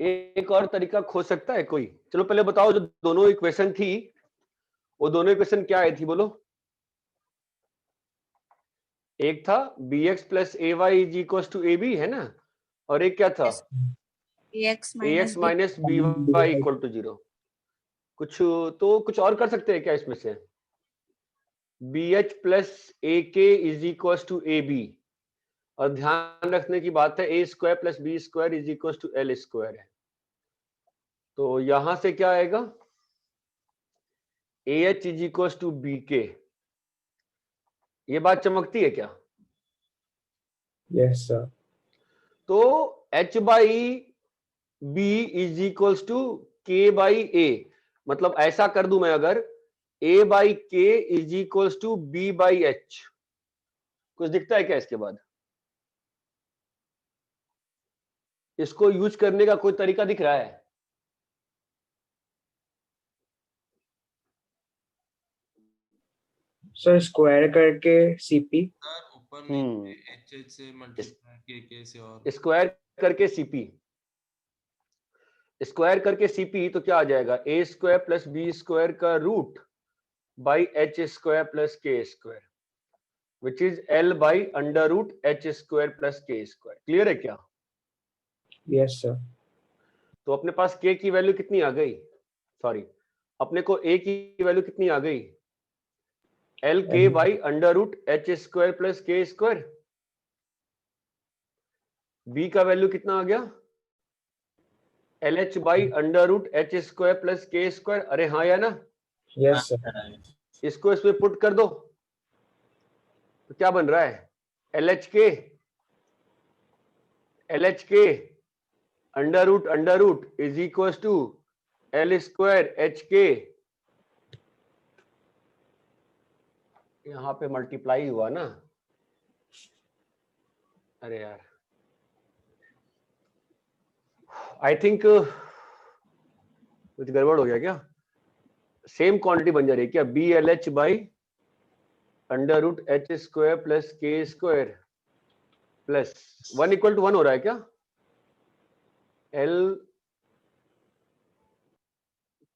एक और तरीका खोज सकता है कोई? चलो पहले बताओ, जो दोनों इक्वेशन थी वो दोनों इक्वेशन क्या आई थी बोलो? एक था bx plus a y is equal to A b, है ना, और एक क्या था? ax ax minus b y equal to 0। कुछ और कर सकते हैं क्या इसमें से? bh plus A K is equal to A B, और ध्यान रखने की बात है A square plus B square is equal to L square है। तो यहां से क्या आएगा? A H is equal to B K. ये बात चमकती है क्या? Yes sir. तो h by B is equal to K by A, मतलब ऐसा कर दूं मैं अगर, a by K is equal to B by H. कुछ दिखता है क्या इसके बाद? इसको यूज करने का कोई तरीका दिख रहा है? सर स्क्वायर करके सीपी। सर ऊपर नीचे एच से मल्टीप्लाई के से, और स्क्वायर करके सीपी, स्क्वायर करके सीपी तो क्या आ जाएगा? A square plus B square का root by H square plus K square, which is L by under root H square plus K square. Clear है क्या? Yes sir. तो अपने पास k की वैल्यू कितनी आ गई? सॉरी, अपने को a की वैल्यू कितनी आ गई? L K by under root H square plus K square. b का वैल्यू कितना आ गया? L H by under root H square plus K square. अरे हाँ या ना? Yes sir. इसको इसमें पुट कर दो तो क्या बन रहा है? L H K under root is equal to L square H K, यहां पे मल्टीप्लाई हुआ ना? अरे यार, आई थिंक कुछ गड़बड़ हो गया क्या? सेम क्वांटिटी बन जा रही है क्या? B L H by under root H square plus K square plus 1 equal to 1 हो रहा है क्या? L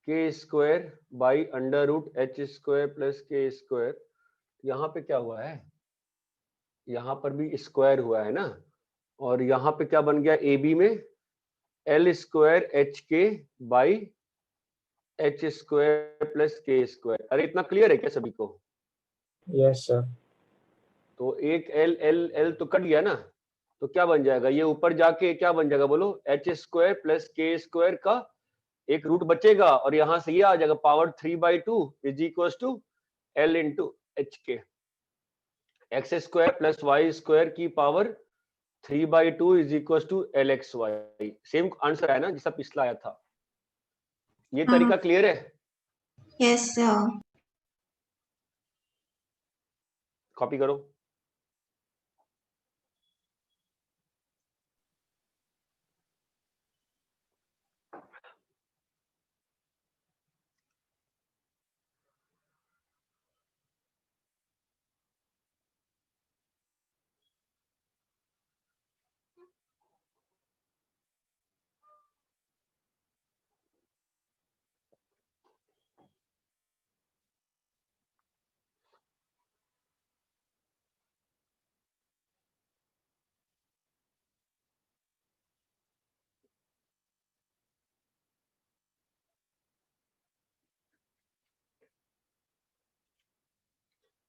K square by under root H square plus K square. यहां पे क्या हुआ है? यहां पर भी स्क्वायर हुआ है ना, और यहां पे क्या बन गया? ए बी में एल स्क्वायर एच के by H square plus K square. अरे इतना क्लियर है क्या सभी को? Yes sir. तो एक एल एल एल तो कट गया ना, तो क्या बन जाएगा? ये ऊपर जाके क्या बन जाएगा बोलो? H square plus K square का एक रूट बचेगा, और यहां से ये आ जाएगा power 3/2 is equal to L into H K. X square plus Y square की power 3/2 is equal to L X Y. Same answer है ना जैसा पिछला आया था? ये तरीका क्लियर है? Yes sir. कॉपी करो।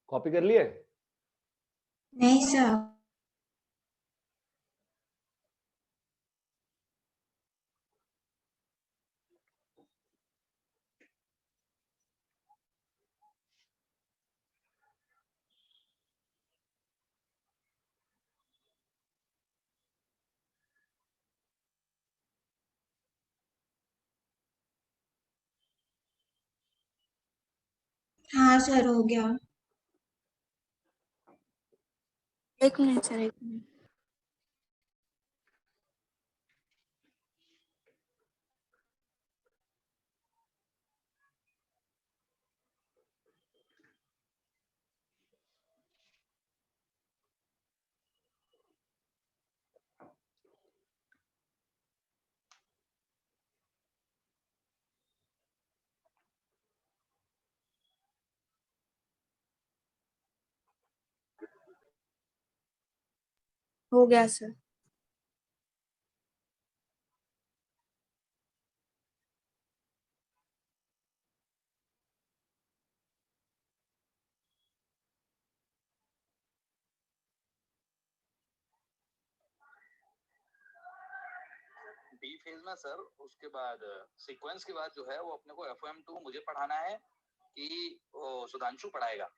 कॉपी कर लिए? नहीं सर। हाँ सर, हो गया। एक मिनट सर, एक मिनट। हो गया सर। बी फेज ना सर, उसके बाद सीक्वेंस के बाद जो है वो अपने को FM2 मुझे पढ़ाना है कि वो सुधांशु पढ़ाएगा,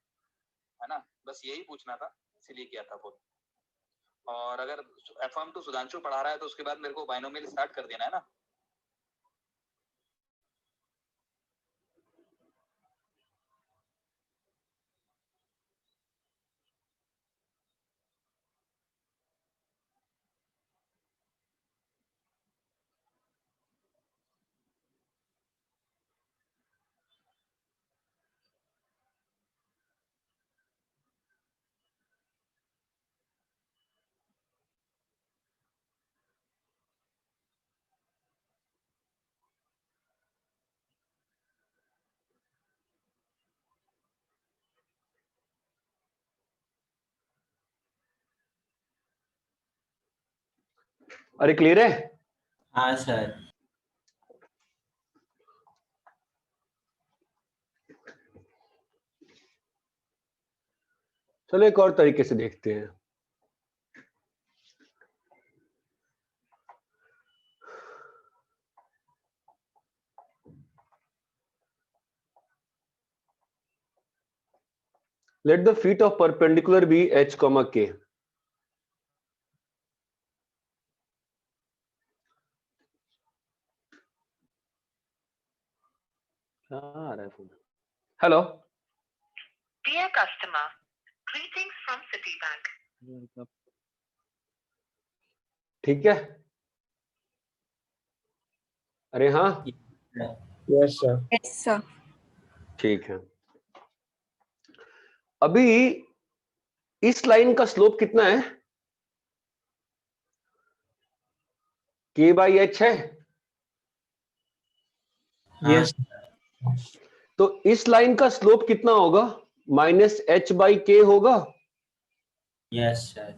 है ना? बस यही पूछना था, इसीलिए किया था फोन। और अगर FM2 सुधांशु पढ़ा रहा है तो उसके बाद मेरे को बाइनोमियल स्टार्ट कर देना है ना? अरे क्लियर है? हाँ सर। चलो एक और तरीके से देखते हैं। Let the feet of perpendicular be h, k. क्या आ रहा है phone? Hello, Dear customer, greetings from Citibank. ठीक है? अरे हाँ, Yes, sir. Yes sir. ठीक है। अभी इस लाइन का स्लोप कितना है? k बाई h है। Yes. तो इस लाइन का स्लोप कितना होगा? माइनस h बाई k होगा। Yes sir.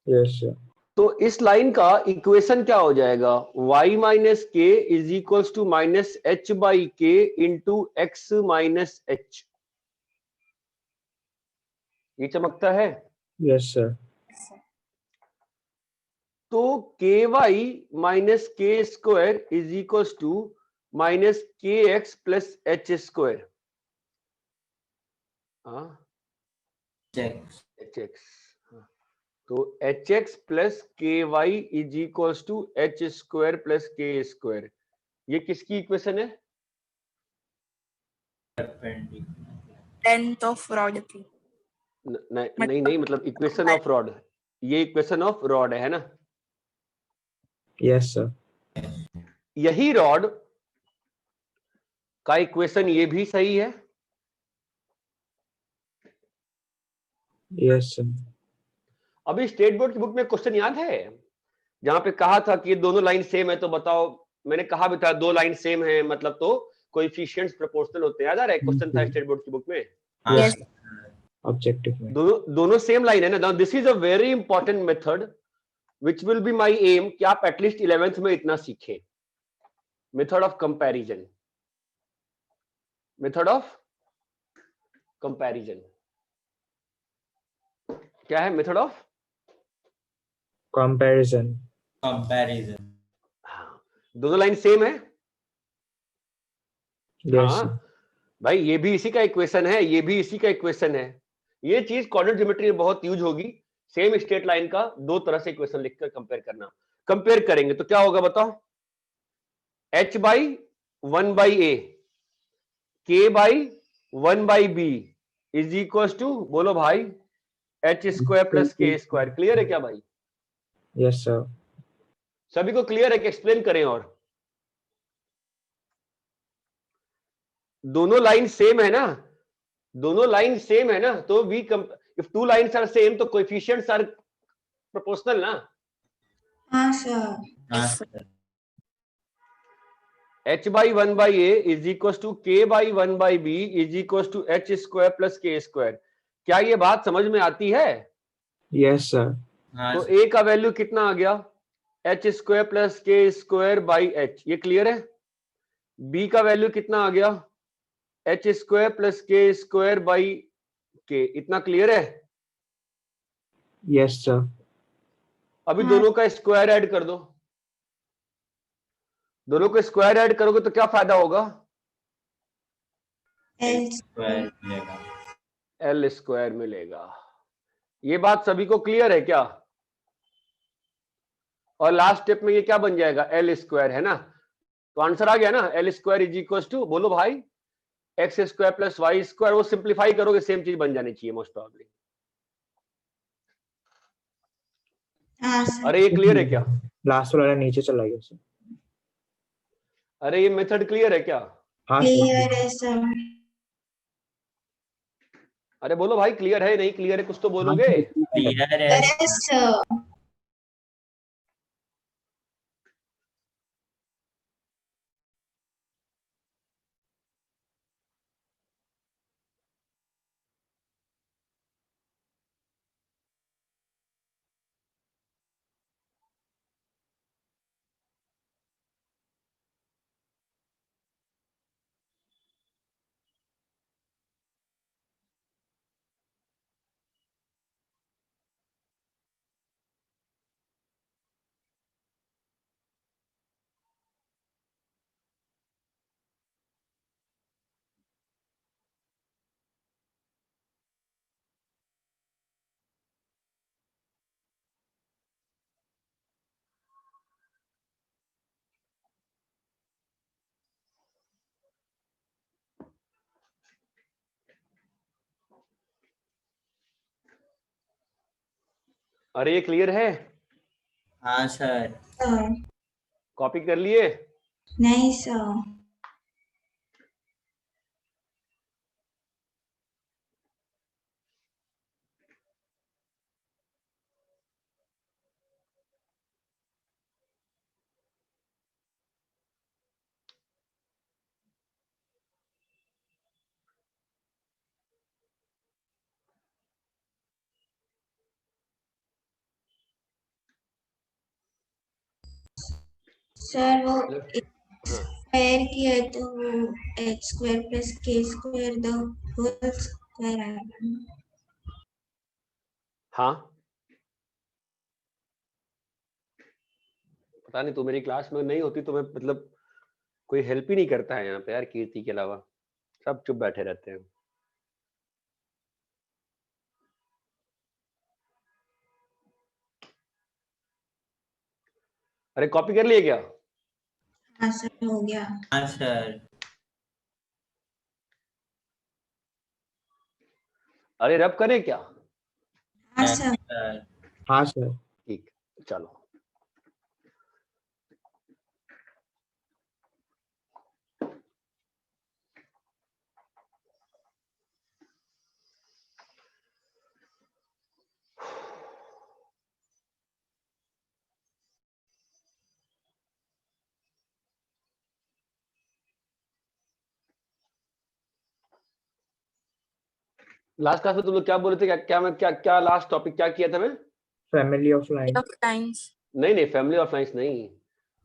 Yes, sir. तो इस लाइन का इक्वेशन क्या हो जाएगा? y minus K is equals to minus h by K into X minus h। ये चमकता है? Yes, sir. तो K Y minus K square is equals to minus K X plus H square. H X, तो H X plus K Y is equals to H square plus K square. ये किसकी equation है? Length of rod की। नहीं नहीं, मतलब equation of rod. ये equation of rod है ना? Yes, sir. यही रॉड का इक्वेशन ये भी सही है। Yes, sir. अभी स्टेट बोर्ड की बुक में क्वेश्चन याद है जहां पे कहा था कि ये दोनों लाइन सेम है, तो बताओ। मैंने कहा भी था दो लाइन सेम है मतलब तो कोएफिशिएंट्स प्रोपोर्शनल होते हैं। याद आ रहा है? क्वेश्चन था स्टेट बोर्ड की बुक में। Yes. Objective में. दोनों सेम लाइन है ना? This is a very important method which will be my aim कि आप एटलीस्ट 11th में इतना सीखें। Method of comparison. Method of comparison क्या है? Method of Comparison. हाँ, दोनों लाइन सेम है। Yes, हाँ sir. भाई, ये भी इसी का इक्वेशन है, ये भी इसी का इक्वेशन है। ये चीज कोऑर्डिनेट ज्योमेट्री में बहुत यूज होगी। सेम स्ट्रेट लाइन का दो तरह से इक्वेशन लिखकर कंपेयर करना। कंपेयर करेंगे तो क्या होगा बताओ? h by 1 by a, k by 1 by b is equal to, बोलो भाई, h square plus k square. Clear है क्या भाई? Yes, sir. सभी को क्लियर है कि एक्सप्लेन करें? और दोनों लाइन सेम है ना? दोनों लाइन सेम है ना? तो we if two lines are same तो कोएफिशिएंट्स आर प्रोपोर्शनल ना? हाँ sir. h by 1 by a is equal to k by 1 by b is equal to h square plus k square. क्या ये बात समझ में आती है? Yes, sir. हाँ तो सर। a का वैल्यू कितना आ गया, H square plus K square by H, ये क्लियर है। b का वैल्यू कितना आ गया, H square plus K square by के, इतना क्लियर है। Yes, sir. अभी हाँ। दोनों का स्क्वायर ऐड कर दो, दोनों को स्क्वायर ऐड करोगे तो क्या फायदा होगा, L स्क्वायर मिलेगा। एल स्क्वायर मिलेगा। ये बात सभी को क्लियर है क्या। और लास्ट स्टेप में ये क्या बन जाएगा, एल स्क्वायर है ना, तो आंसर आ गया ना, L square is equal to, बोलो भाई, x square plus Y square, वो सिंप्लीफाई करोगे सेम चीज बन जानी चाहिए मोस्ट प्रॉब्ली। हाँ सर। अरे ये क्लियर है क्या, लास्ट वाला नीचे चला गया सर। अरे ये मेथड क्लियर है क्या। हाँ क्लियर सर। है सर। अरे बोलो भाई, क्लियर है नहीं क्लियर है, कुछ तो हाँ बोलोगे। सर, क्लियर है यस सर। अरे ये क्लियर है, हाँ सर। सर कॉपी कर लिए। नहीं सर। सर वो स्क्वायर किया है तो वो H square plus K square the whole square आएगा। हाँ पता नहीं, तू मेरी क्लास में नहीं होती तो मैं मतलब कोई हेल्प ही नहीं करता है यहाँ पे यार, कीर्ति के अलावा सब चुप बैठे रहते हैं। अरे कॉपी कर लिए क्या, हाँ सर हो गया। हाँ सर। अरे रब करें क्या, हाँ सर। सर। हाँ सर। ठीक चलो। लास्ट क्लास में तुम लोग क्या बोले थे, क्या लास्ट टॉपिक क्या किया था मैं, फैमिली ऑफ लाइन। नहीं फैमिली ऑफ लाइन्स नहीं,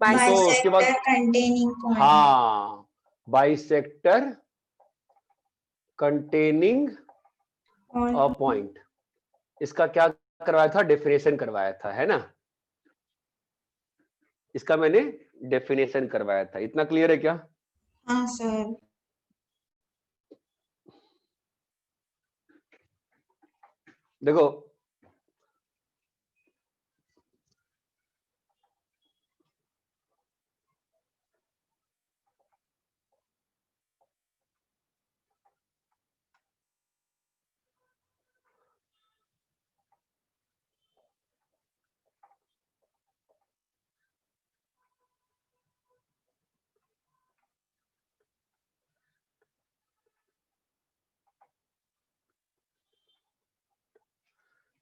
तो उसके बाद बाइसेक्टर कंटेनिंग पॉइंट। हाँ बाइसेक्टर कंटेनिंग अ पॉइंट, इसका क्या करवाया था, डेफिनेशन करवाया था, है ना, इसका मैंने डेफिनेशन करवाया था, इतना क्लियर है क्या। हाँ सर। देखो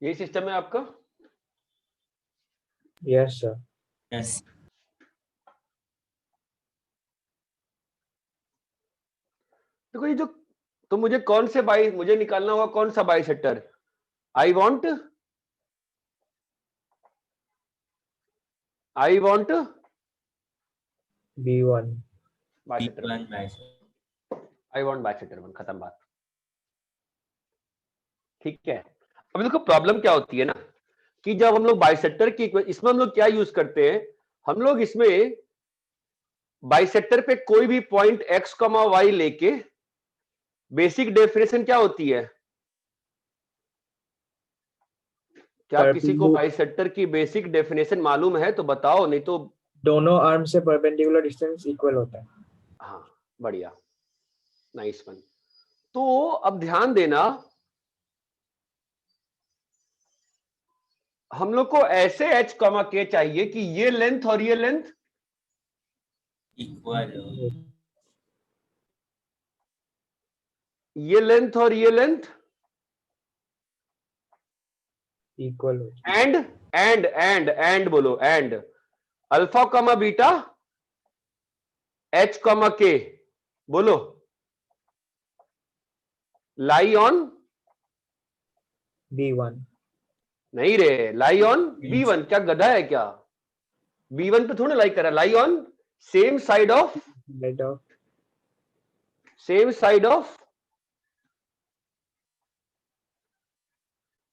यही सिस्टम है आपका। Yes sir. यस। देखो ये जो, तो मुझे कौन से मुझे निकालना होगा कौन सा bisector, I want I want B1. Bisector B1 one, bisector. I want bisector one, खत्म बात। ठीक है, अब देखो प्रॉब्लम क्या होती है ना कि जब हम लोग बाइसेक्टर की इसमें हम लोग क्या यूज करते हैं, हम लोग इसमें बाइसेक्टर पे कोई भी पॉइंट x, y लेके बेसिक डेफिनेशन क्या होती है? क्या किसी को बाइसेक्टर की बेसिक डेफिनेशन मालूम है तो बताओ, नहीं तो दोनों आर्म से परपेंडिकुलर डिस्टेंस इक्वल होता है। हाँ बढ़िया, नाइस वन। तो अब ध्यान देना, हम लोग को ऐसे h, k चाहिए कि ये लेंथ और ये लेंथ इक्वल हो। ये लेंथ और ये लेंथ इक्वल हो। एंड बोलो, एंड अल्फा कमा बीटा h, k बोलो लाई ऑन B1. नहीं रे, लाई ऑन B1। क्या गधा है क्या? B1 पे थोड़ा लाई कर रहा, lie on same side of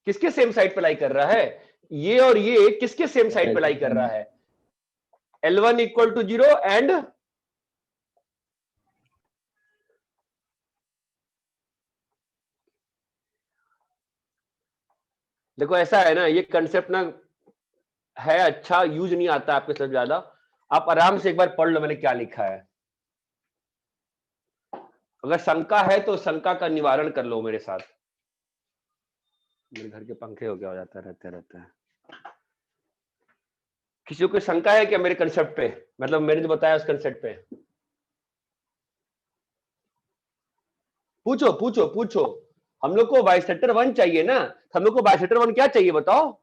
किसके सेम साइड पे लाई कर रहा है? ये और ये किसके सेम साइड पे लाई कर रहा है? L1 इक्वल टू 0 एंड देखो ऐसा है ना, ये कंसेप्ट ना है अच्छा, यूज नहीं आता आपके सबसे ज्यादा। आप आराम से एक बार पढ़ लो मैंने क्या लिखा है। अगर शंका है तो शंका का निवारण कर लो मेरे साथ। मेरे घर के पंखे हो क्या हो जाता रहता है। किसी को शंका है क्या मेरे कंसेप्ट पे, मतलब मैंने जो बताया उस कंसेप्ट पे? पूछो पूछो पूछो। हम लोग को बाइसेक्टर वन चाहिए ना, हम लोग को बाइसेक्टर वन क्या चाहिए बताओ?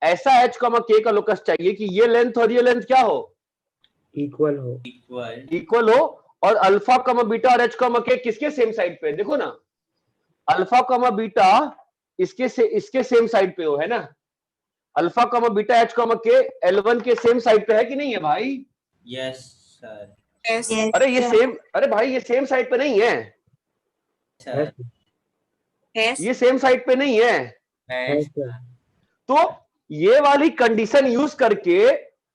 ऐसा h, k का लोकस चाहिए कि ये लेंथ और ये लेंथ क्या हो? इक्वल हो। इक्वल हो। और अल्फा कमा बीटा और h, k किसके सेम साइड पे? देखो ना, अल्फा कमा बीटा इसके सेम साइड पे हो, है ना? अल्फा कमा बीटा h, k L1 के सेम साइड पे है कि नहीं है भाई? Yes sir. Yes, अरे ये sir. सेम, अरे भाई ये सेम साइड पे नहीं है, सर Yes. ये सेम साइड पे नहीं है। है सर। तो ये वाली कंडीशन यूज करके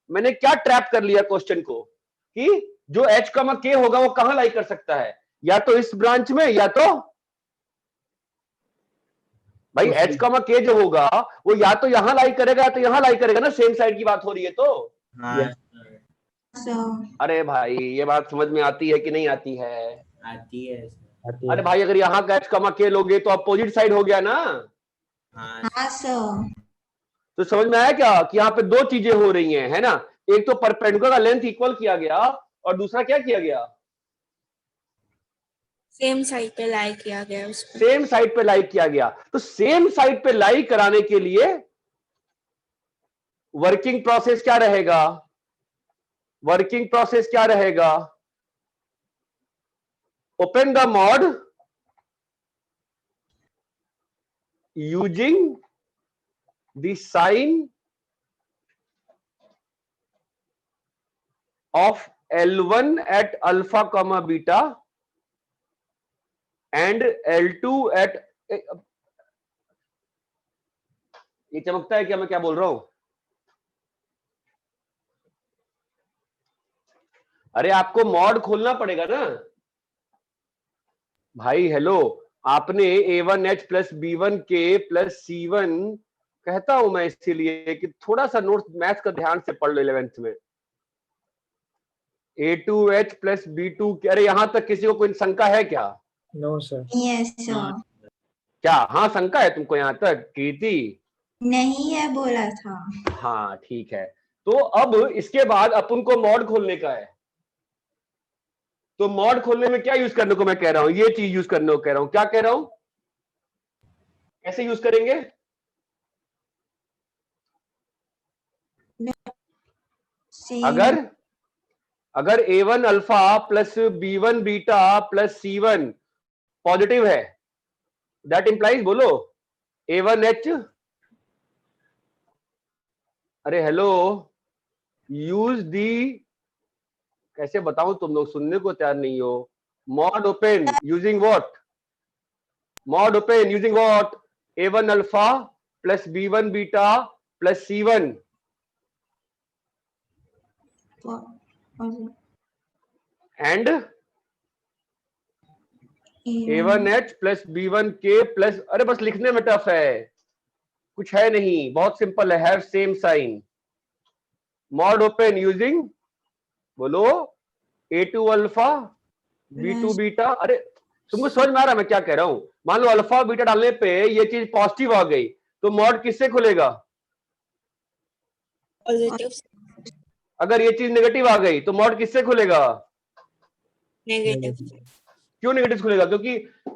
मैंने क्या ट्रैप कर लिया क्वेश्चन को कि जो h, k होगा वो कहां लाई कर सकता है? या तो इस ब्रांच में, या तो भाई h, k जो होगा वो या तो यहां लाई करेगा या तो यहां लाई करेगा ना, सेम साइड की बात हो रही है तो। हाँ Yes. सर। So, अरे भाई ये बात समझ में आती है कि नहीं आती है? आती है सर। आती अरे है। भाई अगर यहाँ का h, k लोगे तो अपोजिट साइड हो गया ना। हाँ हाँ sir. तो समझ में आया क्या कि यहाँ पे दो चीजें हो रही हैं, है ना? एक तो परपेंडिकुलर का लेंथ इक्वल किया गया और दूसरा क्या किया गया? सेम साइड पे लाई किया गया उसको. सेम साइड पे लाई किया गया। तो सेम साइड पे लाई कराने के लिए वर्किंग प्रोसेस क्या रहेगा? वर्किंग प्रोसेस क्या रहेगा? Open the mod using the sign of L1 at alpha comma beta and L2 at, ये चमकता है क्या मैं क्या बोल रहा हूं? अरे आपको मॉड खोलना पड़ेगा ना भाई। हेलो, आपने A1H plus B1K plus C1, कहता हूं मैं इसीलिए कि थोड़ा सा नोट्स मैथ का ध्यान से पढ़ लो 11th में। A2H प्लस B2K, अरे यहां तक किसी को कोई शंका है क्या? No sir. Yes sir. क्या हाँ शंका है तुमको यहां तक कीर्ति? नहीं है बोला था. हाँ ठीक है। तो अब इसके बाद अपन को मॉड खोलने का है। तो मॉड खोलने में क्या यूज करने को मैं कह रहा हूं? ये चीज यूज करने को कह रहा हूं। क्या कह रहा हूं? कैसे यूज करेंगे? Same. अगर A1 alpha plus B1 beta plus C1 positive है, दैट इंप्लाइज, बोलो A1H, अरे हेलो, यूज दी, कैसे बताऊं, तुम लोग सुनने को तैयार नहीं हो। Mod open using what, mod open using what, A1 alpha plus B1 beta plus C1 and A1H plus B1K plus, अरे बस लिखने में टफ है, कुछ है नहीं, बहुत सिंपल है, have same sign. Mod open using, बोलो, A2 अल्फा B2 बीटा, अरे तुमको समझ में आ रहा है मैं क्या कह रहा हूं? मान लो अल्फा बीटा डालने पे ये चीज पॉजिटिव आ गई तो मॉड किससे खुलेगा? पॉजिटिव अगर ये चीज नेगेटिव आ गई तो मॉड किससे खुलेगा? नेगेटिव। क्यों नेगेटिव खुलेगा? क्योंकि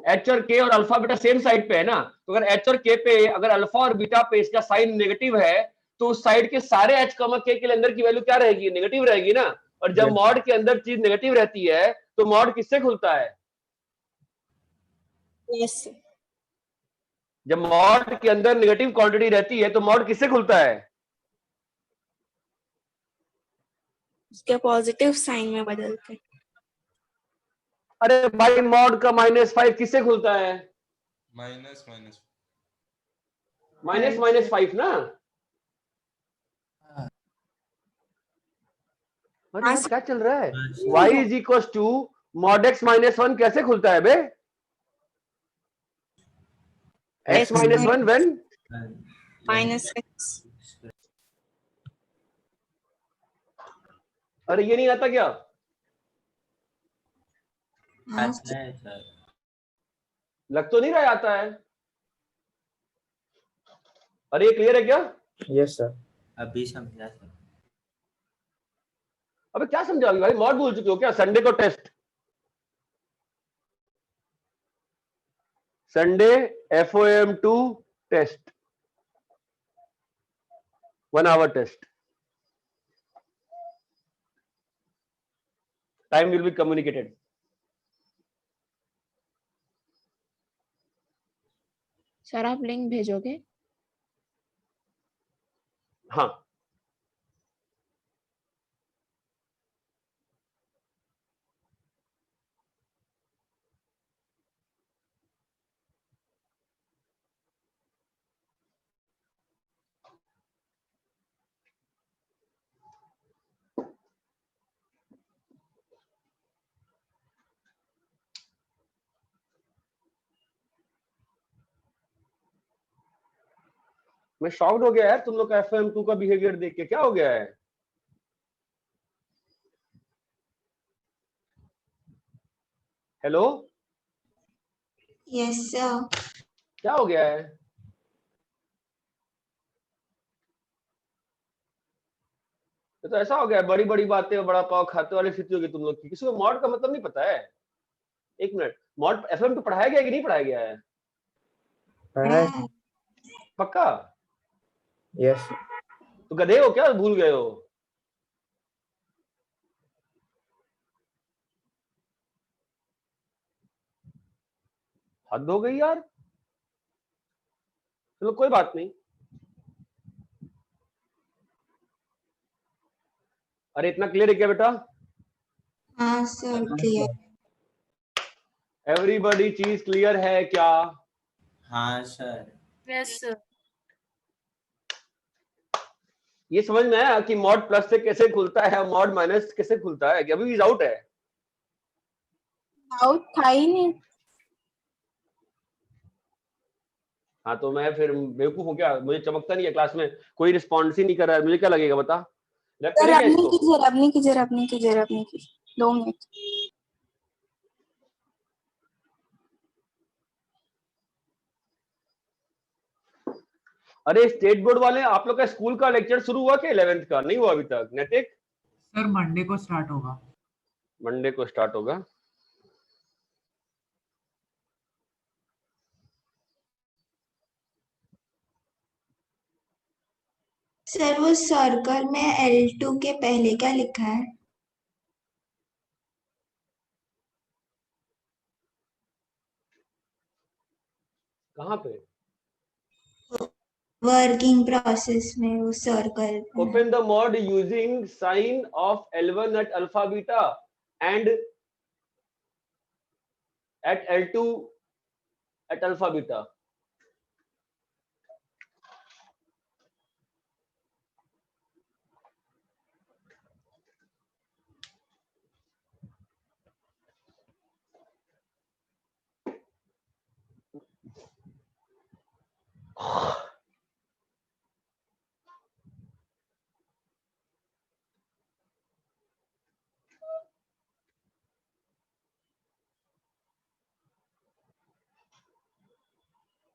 एच और के और अल्फा बीटा सेम साइड पे है ना, तो अगर एच और के पे, अगर अल्फा और बीटा पे इसका साइन नेगेटिव है तो उस साइड के सारे एच कॉमा के लिए अंदर की वैल्यू क्या रहेगी? नेगेटिव रहेगी ना। और जब Yes. मॉड के अंदर चीज नेगेटिव रहती है तो मॉड किससे खुलता है? यस जब मॉड के अंदर नेगेटिव क्वांटिटी रहती है तो मॉड किससे खुलता है? उसके पॉजिटिव साइन में बदलते। अरे भाई मॉड का -5 किससे खुलता है? माइनस माइनस -5 ना। अरे यार क्या चल रहा है? y is equal to mod x -1 कैसे खुलता है बे? x -1 when -6। अरे ये नहीं आता क्या? आता है सर। लग तो नहीं रहा है आता है। अरे ये क्लियर है क्या? Yes, sir. अभी समझा सर। अबे क्या समझाओगे भाई, मॉड भूल चुके हो क्या? संडे को test, Sunday FOM2 test, 1 hour test, time will be communicated. Sir आप लिंक भेजोगे? हाँ मैं शॉक्ड हो गया यार तुम लोग का FOM2 का बिहेवियर देख के। क्या हो गया है? Hello, yes sir. क्या हो गया है? तो ऐसा हो गया है, बड़ी बड़ी बातें और बड़ा पाव खाते वाली स्थिति होगी तुम लोग की। किसी को मॉड का मतलब नहीं पता है? एक मिनट, मॉड FOM2 पढ़ाया गया कि नहीं पढ़ाया गया है? पढ़ा है? पक्का? Yes, sir. तो गधे हो क्या, भूल गए हो? हद हो गई यार। चलो कोई बात नहीं। अरे इतना क्लियर है क्या बेटा? हाँ सर क्लियर। एवरीबॉडी चीज क्लियर है क्या? हाँ सर। Yes sir. ये समझ में आया कि मॉड प्लस से कैसे खुलता है, मॉड माइनस कैसे खुलता है? कि अभी भी डाउट है? डाउट था ही नहीं। हाँ तो मैं फिर बेवकूफ हूँ क्या? मुझे चमकता नहीं है क्लास में, कोई रिस्पॉन्स ही नहीं कर रहा है, मुझे क्या लगेगा बता? रख सर करें क्या अब नहीं इसको? कीजिए, अब नहीं कीजिए, अब नहीं कीजिए, अब नहीं कीजिए। 2 मिनट। अरे स्टेट बोर्ड वाले, आप लोग का स्कूल का लेक्चर शुरू हुआ क्या? 11th का नहीं हुआ अभी तक? नैतिक सर मंडे को स्टार्ट होगा। मंडे को स्टार्ट होगा। सर वो सर्कल में L2 के पहले क्या लिखा है? कहाँ पे? वर्किंग प्रोसेस में वो circle Open the mod using sign of L1 at alpha beta and at L2 at alpha beta.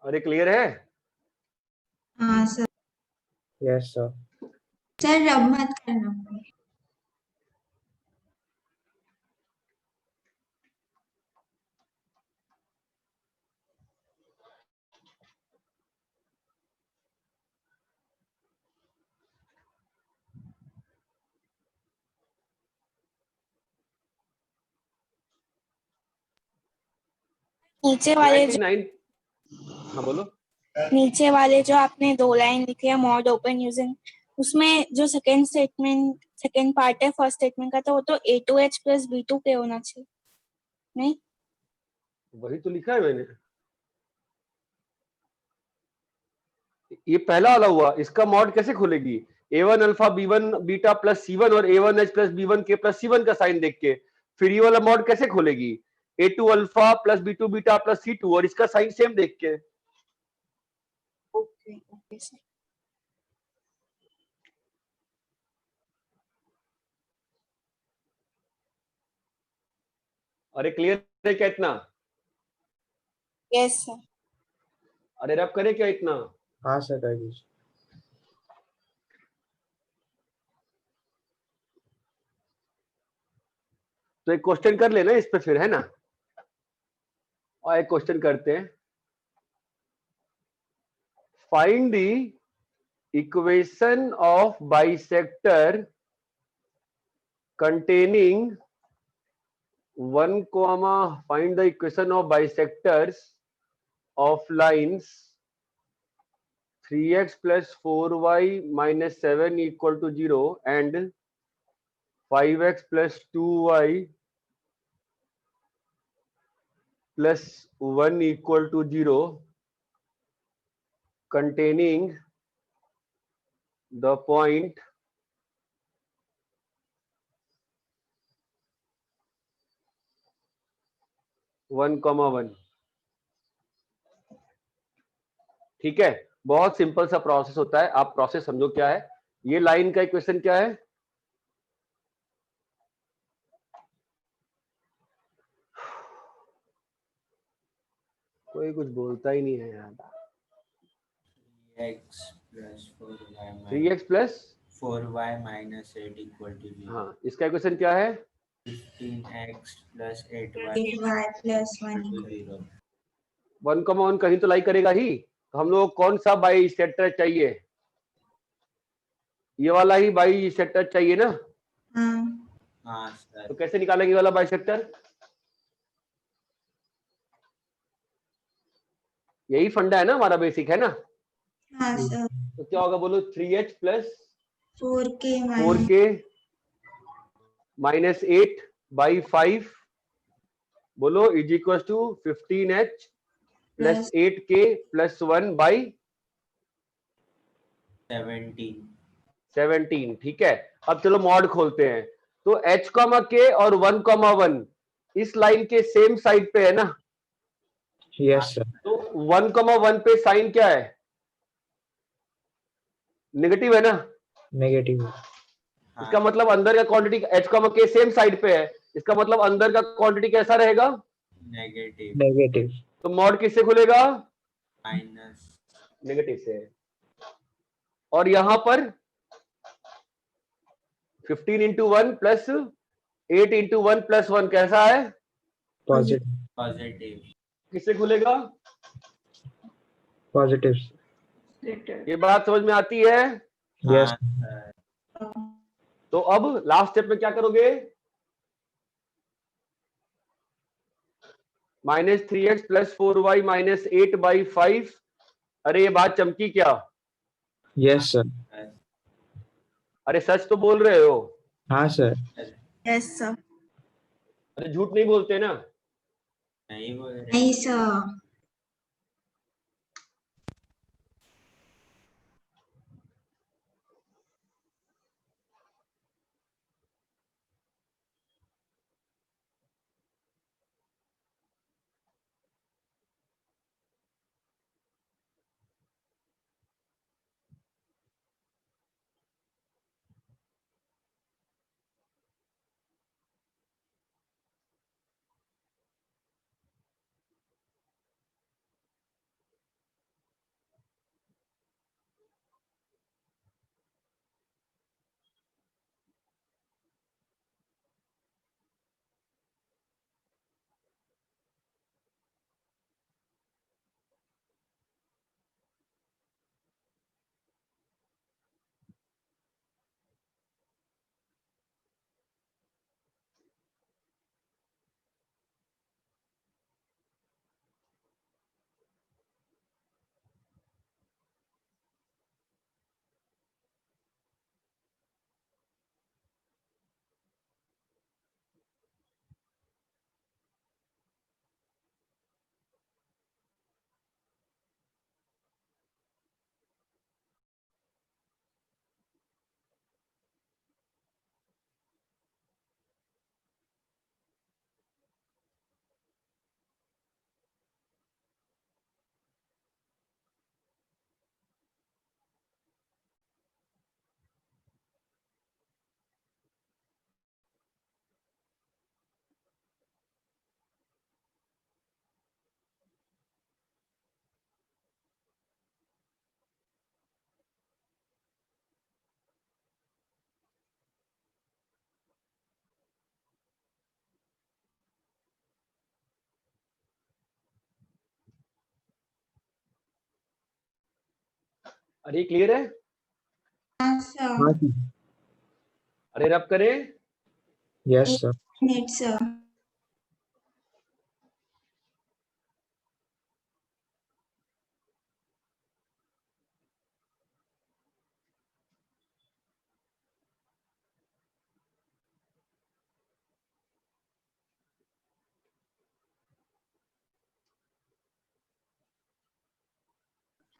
अरे क्लियर है? हाँ सर। Yes, sir. सर रब मत करना। नीचे वाले 99 हाँ बोलो। नीचे वाले जो आपने 2 लाइन लिखे है मॉड ओपन यूजिंग, उसमें जो सेकंड पार्ट है फर्स्ट स्टेटमेंट का, तो वो तो A2H प्लस B2K होना चाहिए, नहीं? वही तो लिखा है मैंने। ये पहला वाला हुआ, इसका मॉड कैसे खुलेगी? A1 alpha B1 beta plus C1 और A1H plus B1K plus C1 का साइन देख के फिर ये वाला मॉड कैसे खुलेगी? A2 alpha plus B2 beta plus C2 और इसका साइन सेम देख के। Okay sir. अरे क्लियर है क्या इतना? Yes sir. अरे रब करे क्या इतना? हाँ सर, कर दीजिए। तो एक क्वेश्चन कर लेना इस पे फिर, है ना? और एक क्वेश्चन करते हैं। Find the equation of bisector containing 1 comma find the equation of bisectors of lines 3x plus 4y minus 7 equal to 0 and 5x plus 2y plus 1 equal to 0 containing the point 1,1। ठीक है, बहुत simple सा process होता है, आप process समझो क्या है। ये लाइन का इक्वेशन क्या है? कोई कुछ बोलता ही नहीं है यार। 3x plus 4y minus 8 equal to 0. हाँ, इसका इक्वेशन क्या है? 15x plus 8y 8y plus 1 equal to 0. 1,1 कहीं तो लाई करेगा ही, तो हम लोग कौन सा बाई सेक्टर चाहिए? ये वाला ही बाई सेक्टर चाहिए ना? हाँ सर. तो कैसे निकालेंगे ये वाला बाई सेक्टर? यही फंडा है ना हमारा, बेसिक है ना? हाँ सर। तो क्या होगा बोलो? 3h plus 4k minus 8 by 5 बोलो is equal to 15h plus 8k plus 1 by 17। ठीक है, अब चलो मॉड खोलते हैं। तो h, k और 1,1 इस लाइन के सेम साइड पे है ना? Yes sir. तो 1,1 पे साइन क्या है? नेगेटिव है ना? नेगेटिव। इसका मतलब अंदर का quantity h, k same side पे है, इसका मतलब अंदर का क्वांटिटी कैसा रहेगा? नेगेटिव। नेगेटिव। तो मॉड किससे खुलेगा? माइनस नेगेटिव से। और यहां पर 15 इंटू 1 प्लस 8 इंटू 1 प्लस 1 कैसा है? पॉजिटिव। पॉजिटिव। किससे खुलेगा? पॉजिटिव। ये बात समझ में आती है? यस। तो अब लास्ट स्टेप में क्या करोगे? -3x plus 4y minus 8 by 5। अरे ये बात चमकी क्या? Yes, sir. अरे सच तो बोल रहे हो? हाँ सर. Yes sir. अरे झूठ नहीं बोलते ना? नहीं बोल रहे. नहीं सर. अरे क्लियर है? हाँ सर. हाँ सर. अरे रब करें. Yes, sir. Minute sir.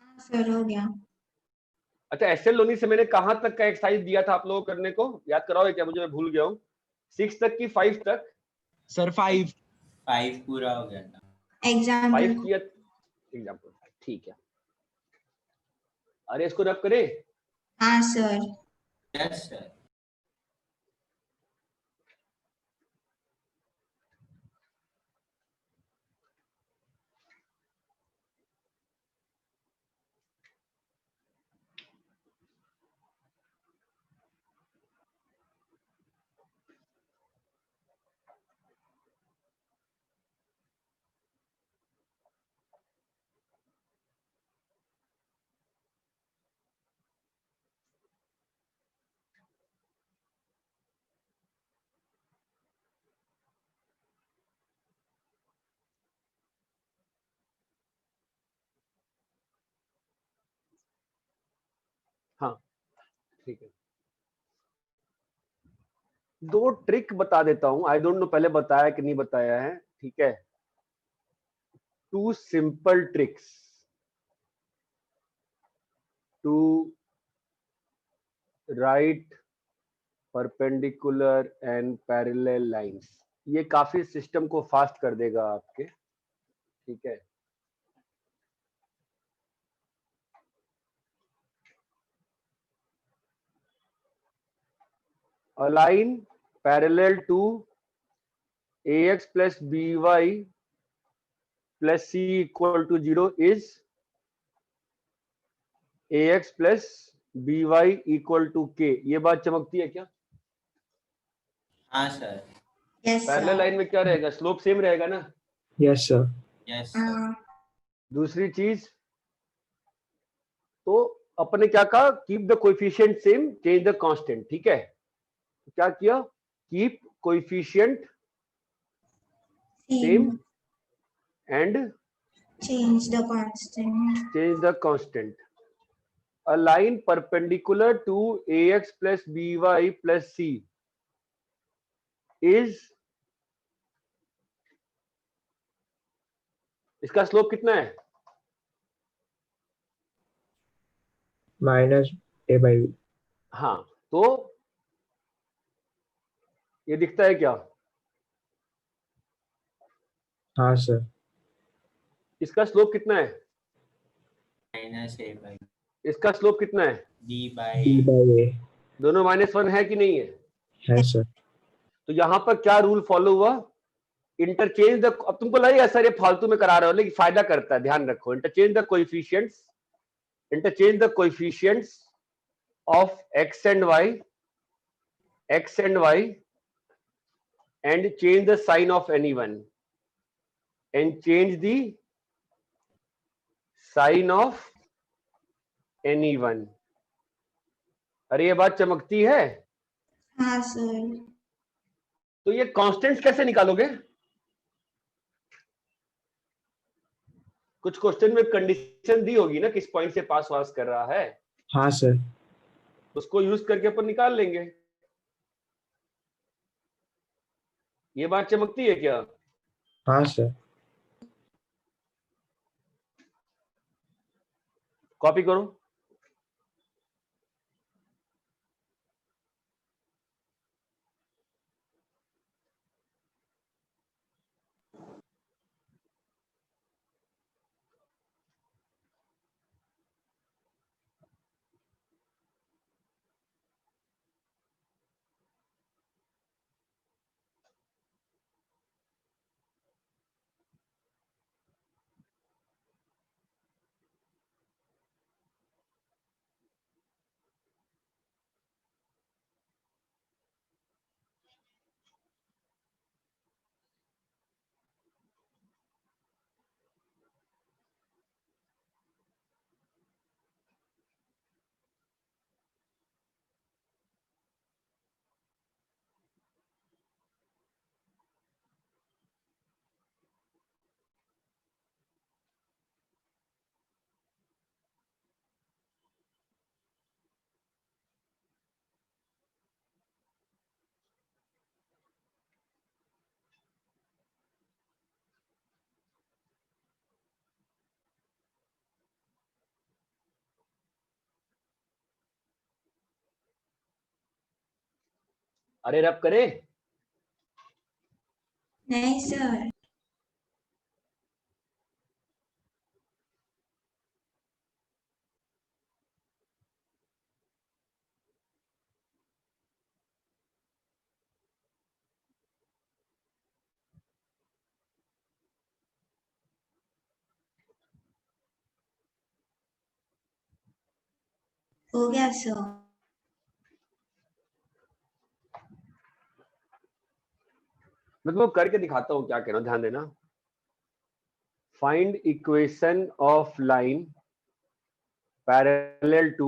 हाँ सर हो गया. अच्छा एसएल लोनी से मैंने कहां तक का एक्सरसाइज दिया था आप लोगों को करने को? याद कराओगे क्या? मुझे मैं भूल गया हूँ. 6 तक की 5 तक? सर 5. 5 पूरा हो गया था. 5 एग्जाम्पल. किया. एग्जाम्पल. ठीक है. अरे इसको रब करें. हाँ सर. Yes sir. हाँ ठीक है. 2 ट्रिक बता देता हूं. आई डोंट नो पहले बताया कि नहीं बताया है. ठीक है. 2 simple tricks to write perpendicular and parallel lines. ये काफी सिस्टम को फास्ट कर देगा आपके. ठीक है. A line parallel to ax plus by plus c equal to 0 is ax plus by equal to k. ये बात चमकती है क्या? हाँ sir. Yes parallel sir. Line में क्या रहेगा? स्लोप सेम रहेगा ना? Yes, sir. Yes sir. हाँ. दूसरी चीज तो अपने क्या कहा? Keep the coefficient same, change the constant. ठीक है. क्या किया? Keep coefficient same and Change the constant. change the constant. a line perpendicular to ax plus by plus c is, इसका स्लोप कितना है? minus a by b. हाँ, तो ये दिखता है क्या? हाँ सर. इसका स्लोप कितना है? माइनस ए बाई इसका स्लोप कितना है? B b by by a. दोनों -1 है कि नहीं है? है सर. तो यहां पर क्या रूल फॉलो हुआ? इंटरचेंज द, अब तुमको लगेगा सर ये फालतू में करा रहे हो, लेकिन फायदा करता है, ध्यान रखो. Interchange the coefficients, interchange the coefficients of x and y and change the sign of anyone and change the sign of anyone. अरे ये बात चमकती है. हाँ सर. तो ये कांस्टेंट्स कैसे निकालोगे? कुछ क्वेश्चन में कंडीशन दी होगी ना, किस पॉइंट से पास वास कर रहा है, हाँ सर. उसको यूज करके अपन निकाल लेंगे. ये बात चमकती है क्या? हाँ सर. कॉपी करो. अरे रब करे. नहीं सर. हो गया सर. मैं तुमको करके दिखाता हूं क्या कह रहा हूं, ध्यान देना. Find equation of line parallel to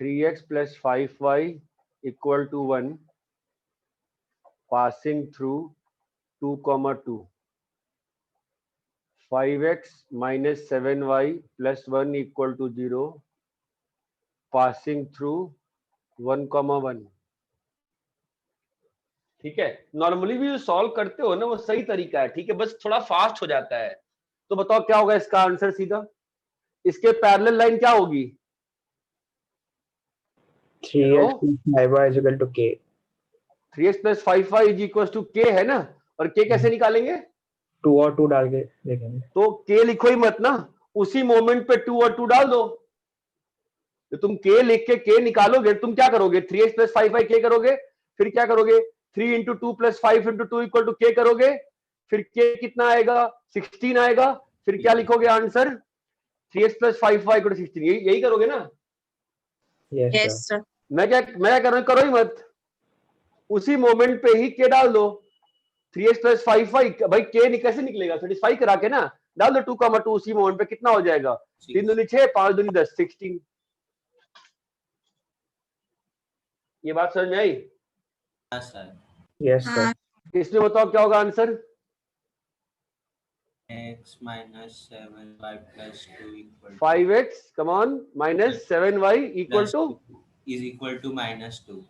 3x plus 5y equal to 1 passing through 2, 5x minus 7y plus 1 equal to 0 passing through 1, 1. ठीक है. नॉर्मली भी जो सॉल्व करते हो ना वो सही तरीका है, ठीक है, बस थोड़ा फास्ट हो जाता है. तो बताओ क्या होगा इसका आंसर सीधा? इसके पैरेलल लाइन क्या होगी? 3x plus 5y is equal to k. 3x plus 5y is equals to k है ना. और k कैसे निकालेंगे? 2 और 2 डाल के देखेंगे. तो k लिखो ही मत ना, उसी मोमेंट पे 2 और 2 डाल दो. तो तुम k लिख के k निकालोगे, तुम क्या करोगे? 3x plus 5y k करोगे, फिर क्या करोगे? 3 into 2 plus 5 into 2 equal to k करोगे, फिर k कितना आएगा? 16 आएगा. फिर क्या लिखोगे answer? 3x plus 5y equal to 16. यही करोगे ना? Yes sir. मैं क्या कर रहा हूँ, करो ही मत, उसी मोमेंट पे ही k डाल दो. 3x plus 5y, भाई k कैसे निकलेगा? 35 करा के ना डाल दो. 2, 2 उसी मोमेंट पे कितना हो जाएगा? 3 दूनी 6, 5 दूनी 10, 16. ये बात समझ में आई? हाँ सर. Yes sir. हाँ. इसमें बताओ क्या होगा answer? x minus 7y plus 2 equal to 5x come on minus 7y equal plus to 2 is equal to minus 2.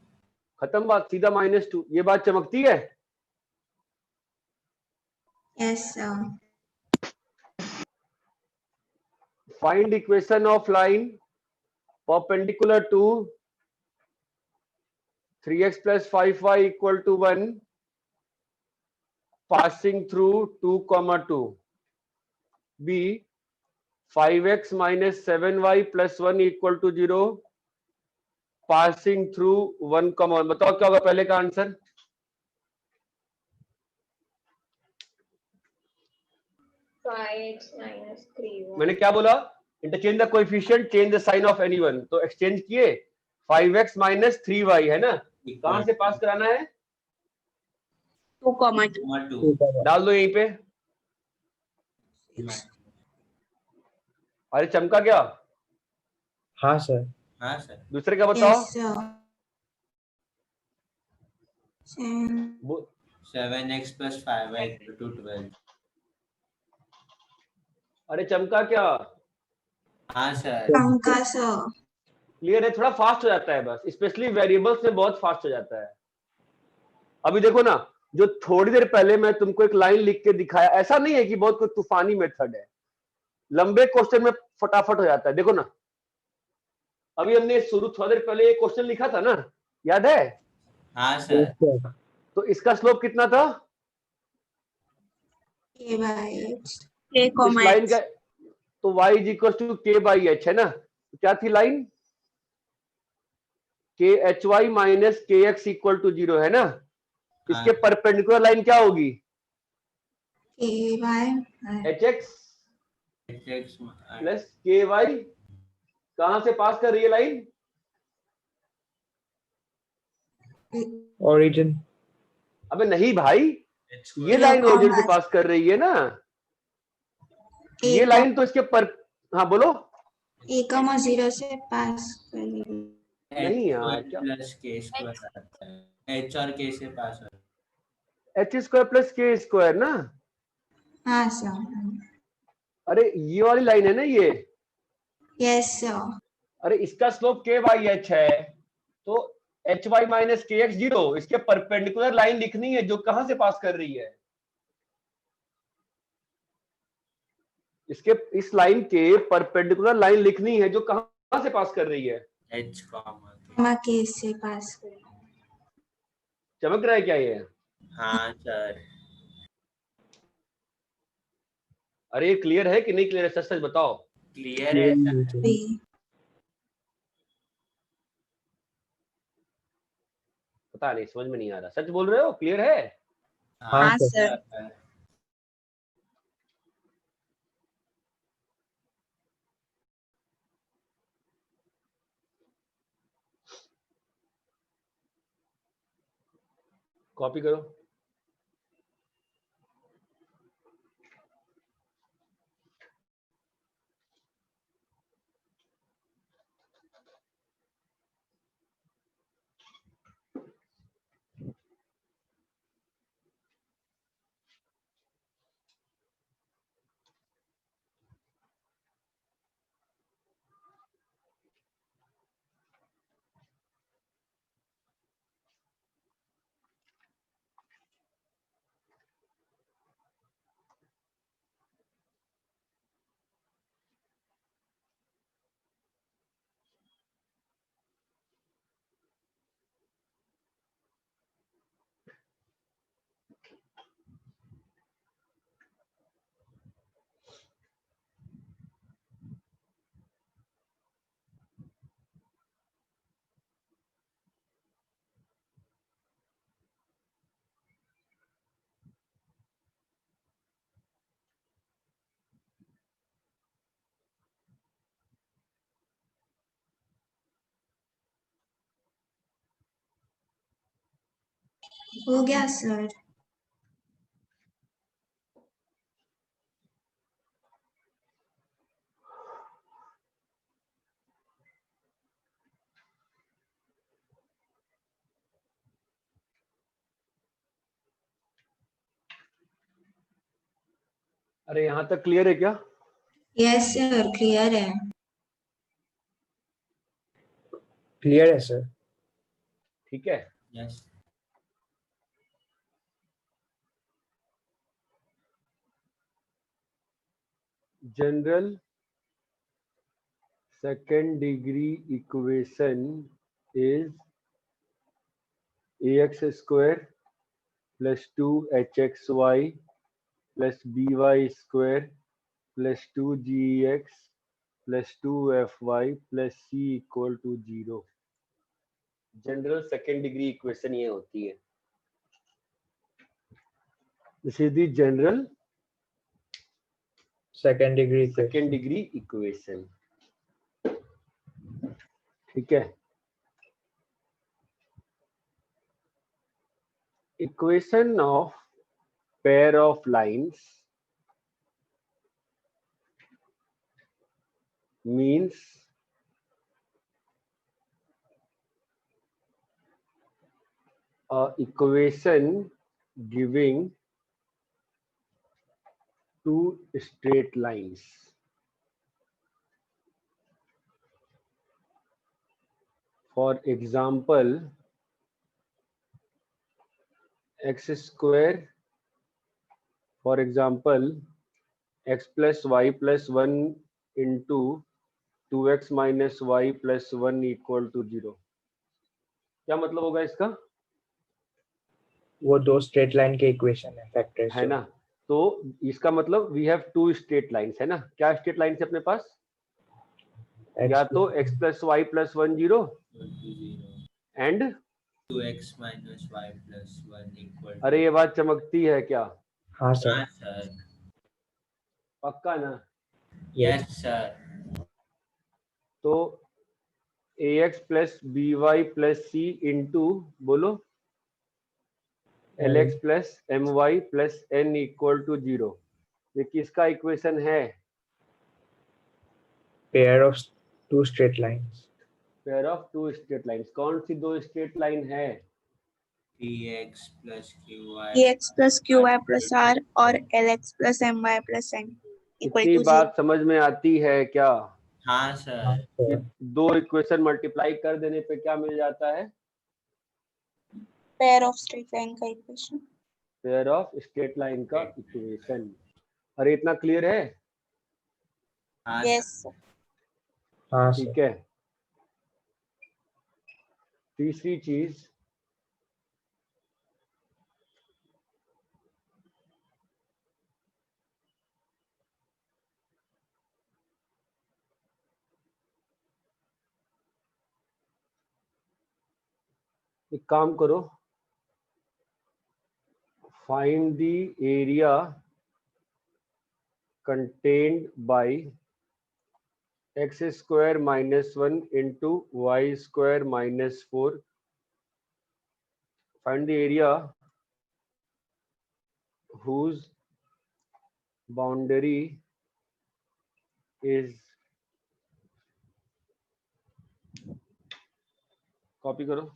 खत्म बात, सीधा -2। ये बात चमकती है? Yes, sir. Find equation of line perpendicular to 3x plus 5y equal to 1 passing through 2, 2. B 5x minus 7y plus 1 equal to 0 passing through 1, 1। बताओ क्या होगा पहले का आंसर? 5x minus 3y. मैंने क्या बोला? Interchange the coefficient, change the sign of any one. तो exchange किए, 5x minus 3y है ना, कहां से पास कराना है? 2, 2। डाल दो यहीं पे। अरे चमका क्या? हाँ सर। हाँ सर। दूसरे का बताओ। Yes, sir. 7x plus 5y equal to 12. अरे चमका क्या? हाँ सर। Panka, sir. क्लियर है? थोड़ा फास्ट हो जाता है बस, स्पेशली वेरिएबल्स में बहुत फास्ट हो जाता है। अभी देखो ना, जो थोड़ी देर पहले मैं तुमको एक लाइन लिख के दिखाया, ऐसा नहीं है कि बहुत कोई तूफानी मेथड है, लंबे क्वेश्चन में फटाफट हो जाता है। देखो ना, अभी हमने शुरू थोड़ी देर पहले एक क्वेश्चन लिखा था ना, याद है? हाँ सर। तो इसका स्लोप कितना था? K by H. K, इस लाइन का तो y is equal to k by H है ना। तो क्या थी लाइन? K H Y minus K X equal to 0 है ना। इसके परपेंडिकुलर लाइन क्या होगी? K by H X plus K Y. कहां से पास कर रही है लाइन? ओरिजिन। अबे नहीं भाई, ये लाइन ओरिजिन से पास कर रही है ना। ये लाइन तो इसके पर, हाँ बोलो। A,0 से पास करेगी। नहीं यार, क्या प्लस के स्क्वायर आता है, एच और के से पास होता है? H square plus K square ना। हाँ सर। अरे ये वाली लाइन है ना ये। Yes sir. अरे इसका स्लोप के बाई एच है, तो H Y minus K x 0, इसके परपेंडिकुलर लाइन लिखनी है जो कहां से पास कर रही है? इसके इस लाइन के परपेंडिकुलर लाइन लिखनी है जो कहां से पास कर रही है? एच कॉमा के से पास कर। चमक रहा है क्या ये? हाँ सर। अरे क्लियर है कि नहीं क्लियर है? सच सच बताओ। क्लियर है सर। पता नहीं, समझ में नहीं आ रहा। सच बोल रहे हो? क्लियर है? हाँ सर। कॉपी करो। हो गया सर। अरे यहाँ तक क्लियर है क्या? यस सर, क्लियर है। क्लियर है सर। ठीक है, yes general second degree equation is ax square plus 2hxy plus by square plus 2gx plus 2fy plus c equal to 0। General second degree equation ये होती है। This is the general second degree second degree equation. ठीक है, equation of pair of lines means a equation giving two straight lines। For example, x square, for example, x plus y plus 1 into 2x minus y plus 1 equal to 0। क्या मतलब होगा इसका? वो दो straight line के equation है factors है ना, तो इसका मतलब we have two straight lines, है ना। क्या स्ट्रेट लाइंस है अपने पास? या तो x plus y plus 1 0 and 2x minus y plus 1 equal अरे ये बात चमकती है क्या? हाँ सर। हाँ सर पक्का ना? यस सर तो ax plus by plus c into बोलो lx plus my plus n equal to 0। ये किसका इक्वेशन है? Pair of two straight lines. Pair of two straight lines. कौन सी दो स्ट्रेट लाइन है? px plus qy ax plus qy plus r और lx plus my plus n equal इतनी to 0। बात समझ में आती है क्या? हाँ सर ये दो इक्वेशन मल्टीप्लाई कर देने पे क्या मिल जाता है? पेयर ऑफ स्ट्रेट लाइन का equation. Pair of straight line का इक्वेशन। अरे इतना क्लियर है? हाँ यस सर हाँ ठीक सर। है, तीसरी चीज, एक काम करो, find the area contained by x square minus 1 into y square minus 4। find the area whose boundary is, copy करो,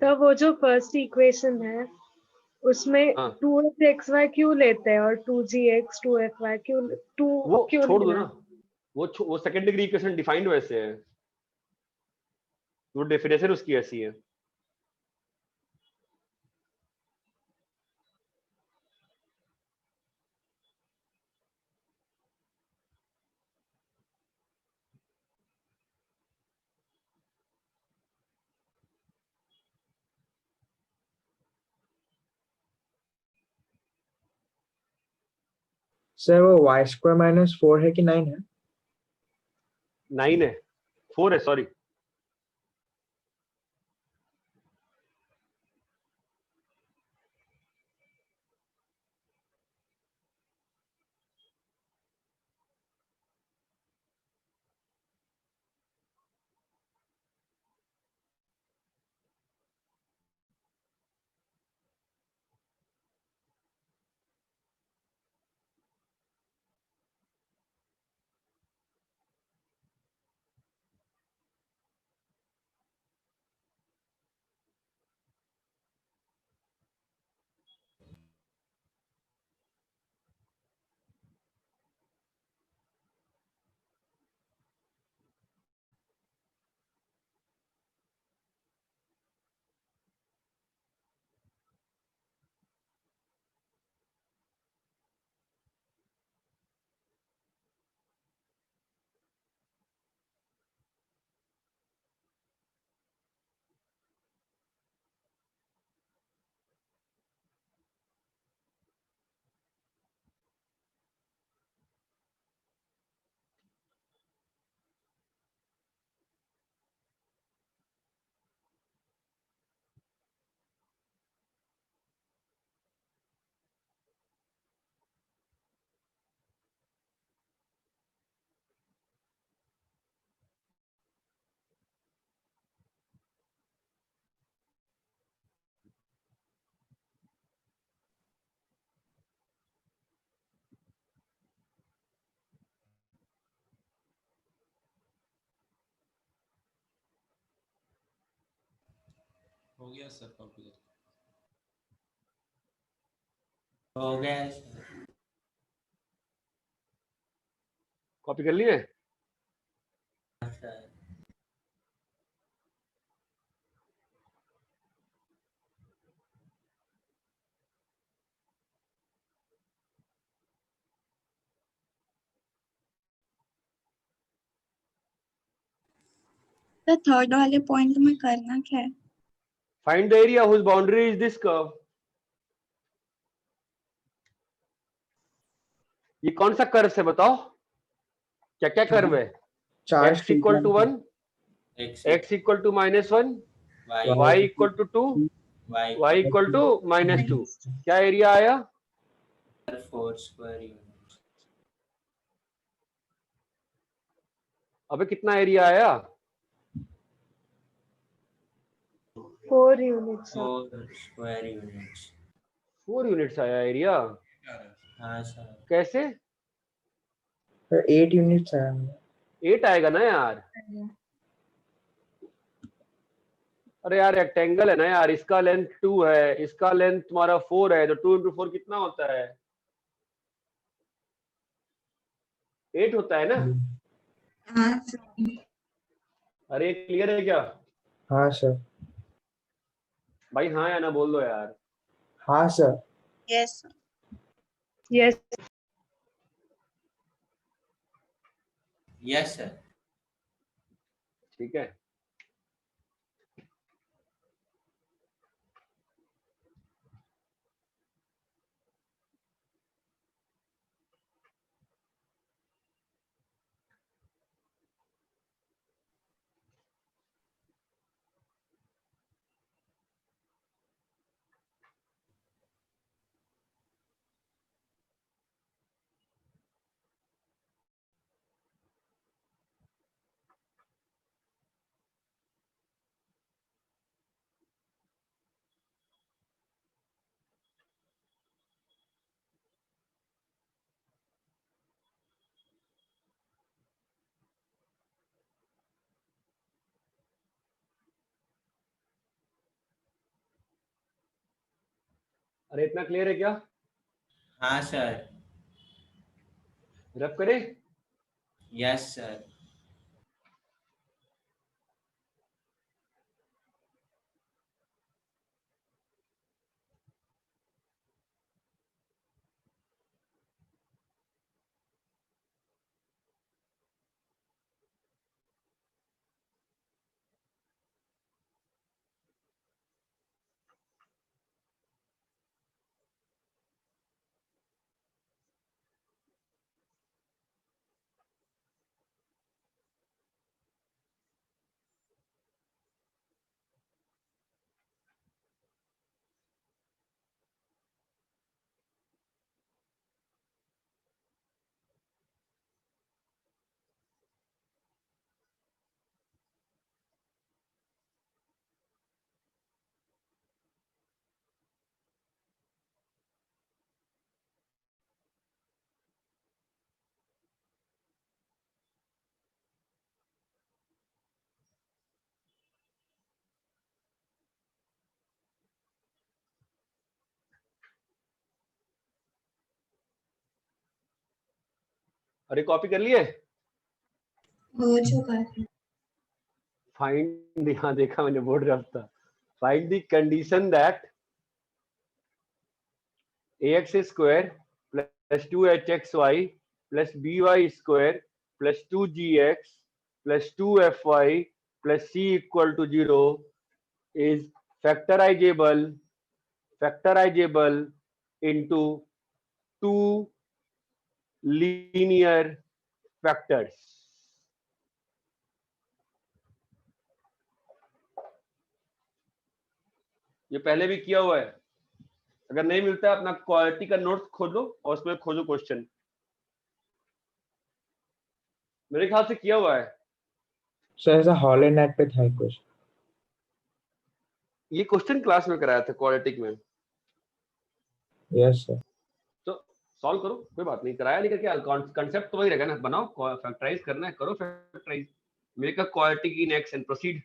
सर वो जो फर्स्ट इक्वेशन है उसमें हाँ 2xy क्यों लेते हैं और 2gx 2fy क्यों वो क्यों छोड़ दो लेना ना, वो सेकेंड डिग्री इक्वेशन डिफाइंड वैसे है, वो डेफिनेशन उसकी ऐसी है। सर वो वाई स्क्वायर माइनस 4 है कि 9 है? 9 है, 4 है, सॉरी। हो गया सर कॉपी हो गया है सर। कॉपी कर लिए? हाँ सर। तो थर्ड वाले पॉइंट में करना क्या है? Find the area whose boundary is this curve. ये कौन सा कर्व है बताओ, क्या क्या कर्व है? चार x equal to 1, x equal to -1, y equal to 2, y equal to -2। क्या एरिया आया? 4 स्क्वायर यूनिट। अबे कितना एरिया आया? 4 यूनिट्स। 4 square units. 4 यूनिट्स आया एरिया। हाँ सर। कैसे? 8 यूनिट्स आया हमें। 8 आएगा ना यार। अरे यार रेक्टेंगल है ना यार, इसका लेंथ 2 है, इसका लेंथ तुम्हारा 4 है, तो 2 into 4 कितना होता है? 8 होता है ना? हाँ सर। अरे क्लियर है क्या हाँ सर। भाई? हाँ या ना बोल दो यार। हाँ sir. Yes. Yes. Yes sir. ठीक है। अरे इतना क्लियर है क्या? हाँ सर। रब करे। Yes sir. अरे कॉपी कर लिए? हो चुका है। फाइंड, यहाँ देखा मैंने बोर्ड रफ था। Find the condition that ax square plus 2hxy plus by square plus 2gx plus 2fy plus c equal to 0 is factorizable into 2 linear factors। ये पहले भी किया हुआ है, अगर नहीं मिलता है अपना क्वालिटी का नोट्स खोलो और उसमें खोजो क्वेश्चन। मेरे ख्याल से किया हुआ है। सर ऐसा हॉलनेट पे था कुछ। ये क्वेश्चन क्लास में कराया था क्वालिटी में। Yes sir. तो सॉल्व करो, कोई बात नहीं, कराया नहीं करके कॉन्सेप्ट तो वही रहेगा ना, बनाओ, फैक्टराइज करना है करो फैक्टराइज, मेक अ क्वालिटी की नेक्स्ट एंड प्रोसीड।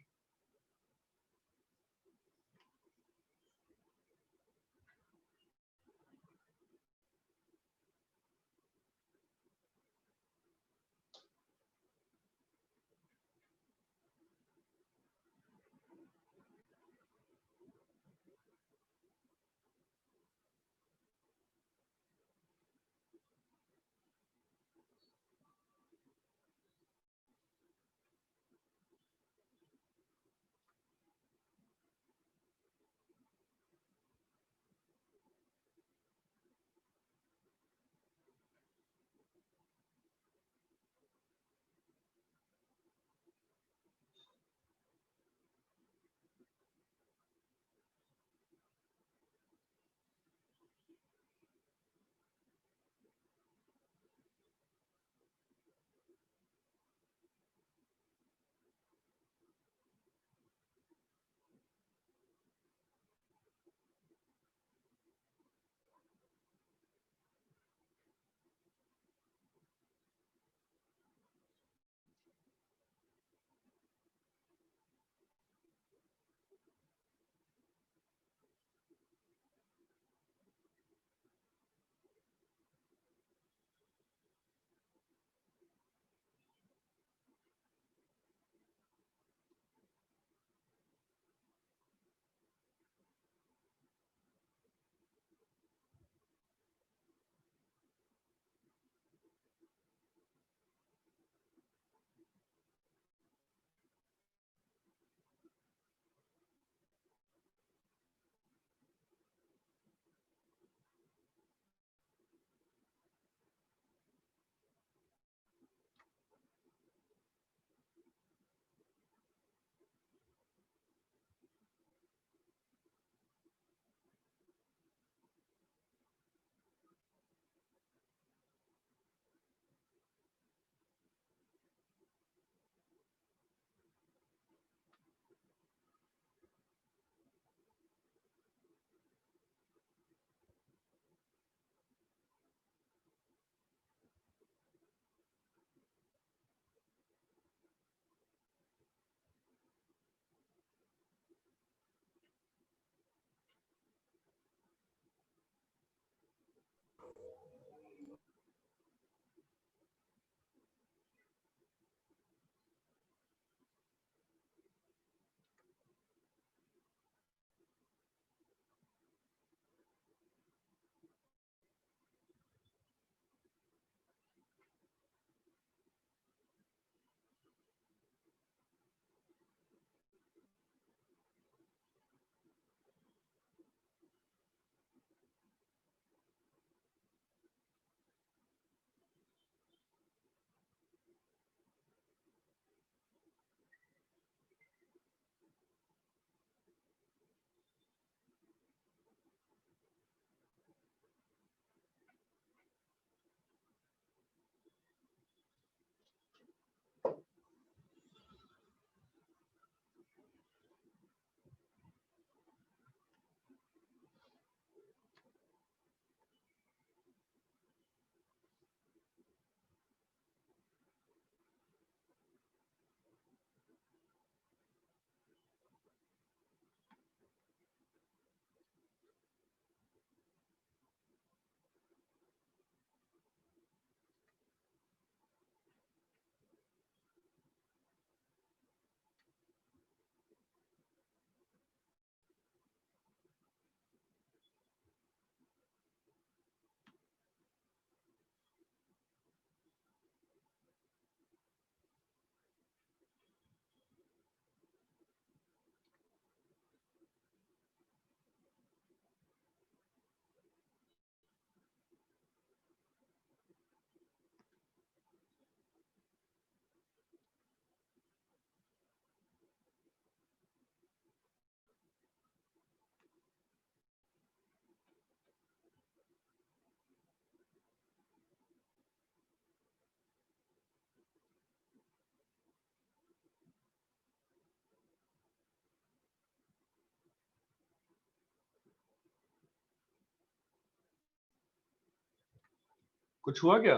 कुछ हुआ क्या?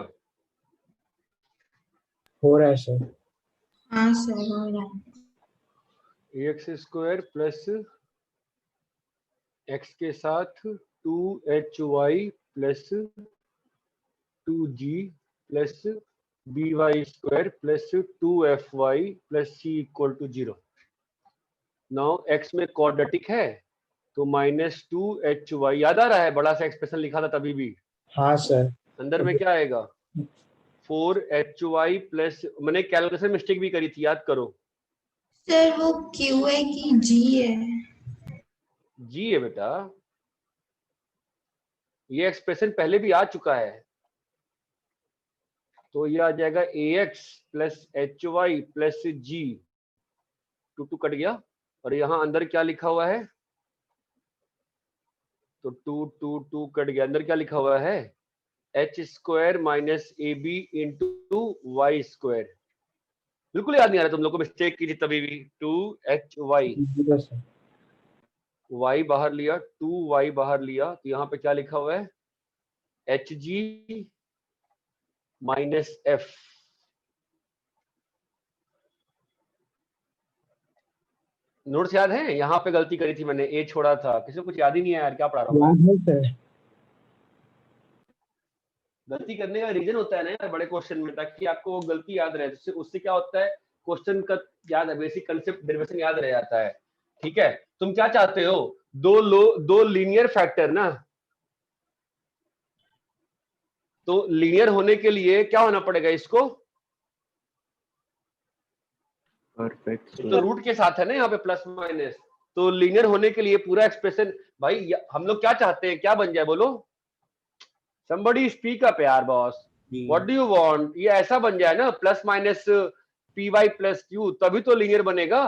हो रहा है सर। हाँ सर हो रहा है। ax स्क्वायर प्लस x के साथ 2hy plus 2g plus by square plus 2fy plus c equal to 0। Now x में क्वाड्रेटिक है तो -2hy, याद आ रहा है? बड़ा सा एक्सप्रेशन लिखा था तभी भी। हाँ सर। अंदर में क्या आएगा? 4hy प्लस, मैंने कैलकुलेशन मिस्टेक भी करी थी, याद करो। सर वो क्यू है कि जी है? जी है बेटा, ये एक्सप्रेशन पहले भी आ चुका है, तो ये आ जाएगा ax plus hy plus g, 2 cut गया, और यहाँ अंदर क्या लिखा हुआ है? तो 2 कट गया, अंदर क्या लिखा हुआ है? h square minus A B into Y square. बिल्कुल याद नहीं आ रहा तुम लोग को, मिस्टेक की थी तभी भी। 2hy, yes sir. y बाहर लिया, 2y बाहर लिया, तो यहाँ पे क्या लिखा हुआ है? hg minus f। नोट्स याद है? यहाँ पे गलती करी थी मैंने, ए छोड़ा था। किसी को कुछ याद ही नहीं है यार, क्या पढ़ा रहा हूँ मैं? याद है सर। गलती करने का रीजन होता है ना यार बड़े क्वेश्चन में, ताकि आपको वो गलती याद रहे। उससे उससे क्या होता है, क्वेश्चन का याद है, बेसिक कंसेप्ट डेरिवेशन याद रह जाता है। ठीक है, तुम क्या चाहते हो? दो लीनियर फैक्टर ना, तो लीनियर होने के लिए क्या होना पड़ेगा? इसको परफेक्ट। तो रूट के साथ है ना यहाँ पे प्लस माइनस, तो लीनियर होने के लिए पूरा एक्सप्रेशन भाई हम लोग क्या चाहते हैं, क्या बन जाए बोलो? somebody speak up यार boss, what do you want? ये ऐसा बन जाए ना, plus minus P Y plus Q, तभी तो लीनियर बनेगा।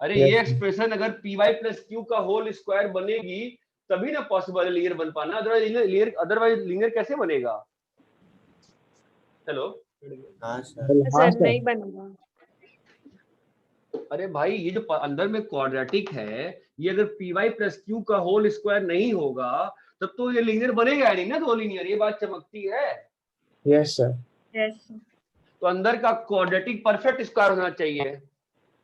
अरे Yes, ये sir. एक्सप्रेशन अगर पी वाई प्लस क्यू का होल स्क्वायर बनेगी तभी ना पॉसिबल है लीनियर बन पाना, अदरवाइज लीनियर कैसे बनेगा? चलो। हाँ सर। हाँ सर सर। नहीं बनेगा। अरे भाई ये जो अंदर में क्वाड्रेटिक है, ये अगर पी वाई प्लस क्यू का होल स्क्वायर नहीं होगा तब तो ये लीनियर बनेगा नहीं ना, दो लीनियर, ये बात चमकती है। Yes sir. यस तो अंदर का क्वाड्रेटिक परफेक्ट स्क्वायर होना चाहिए।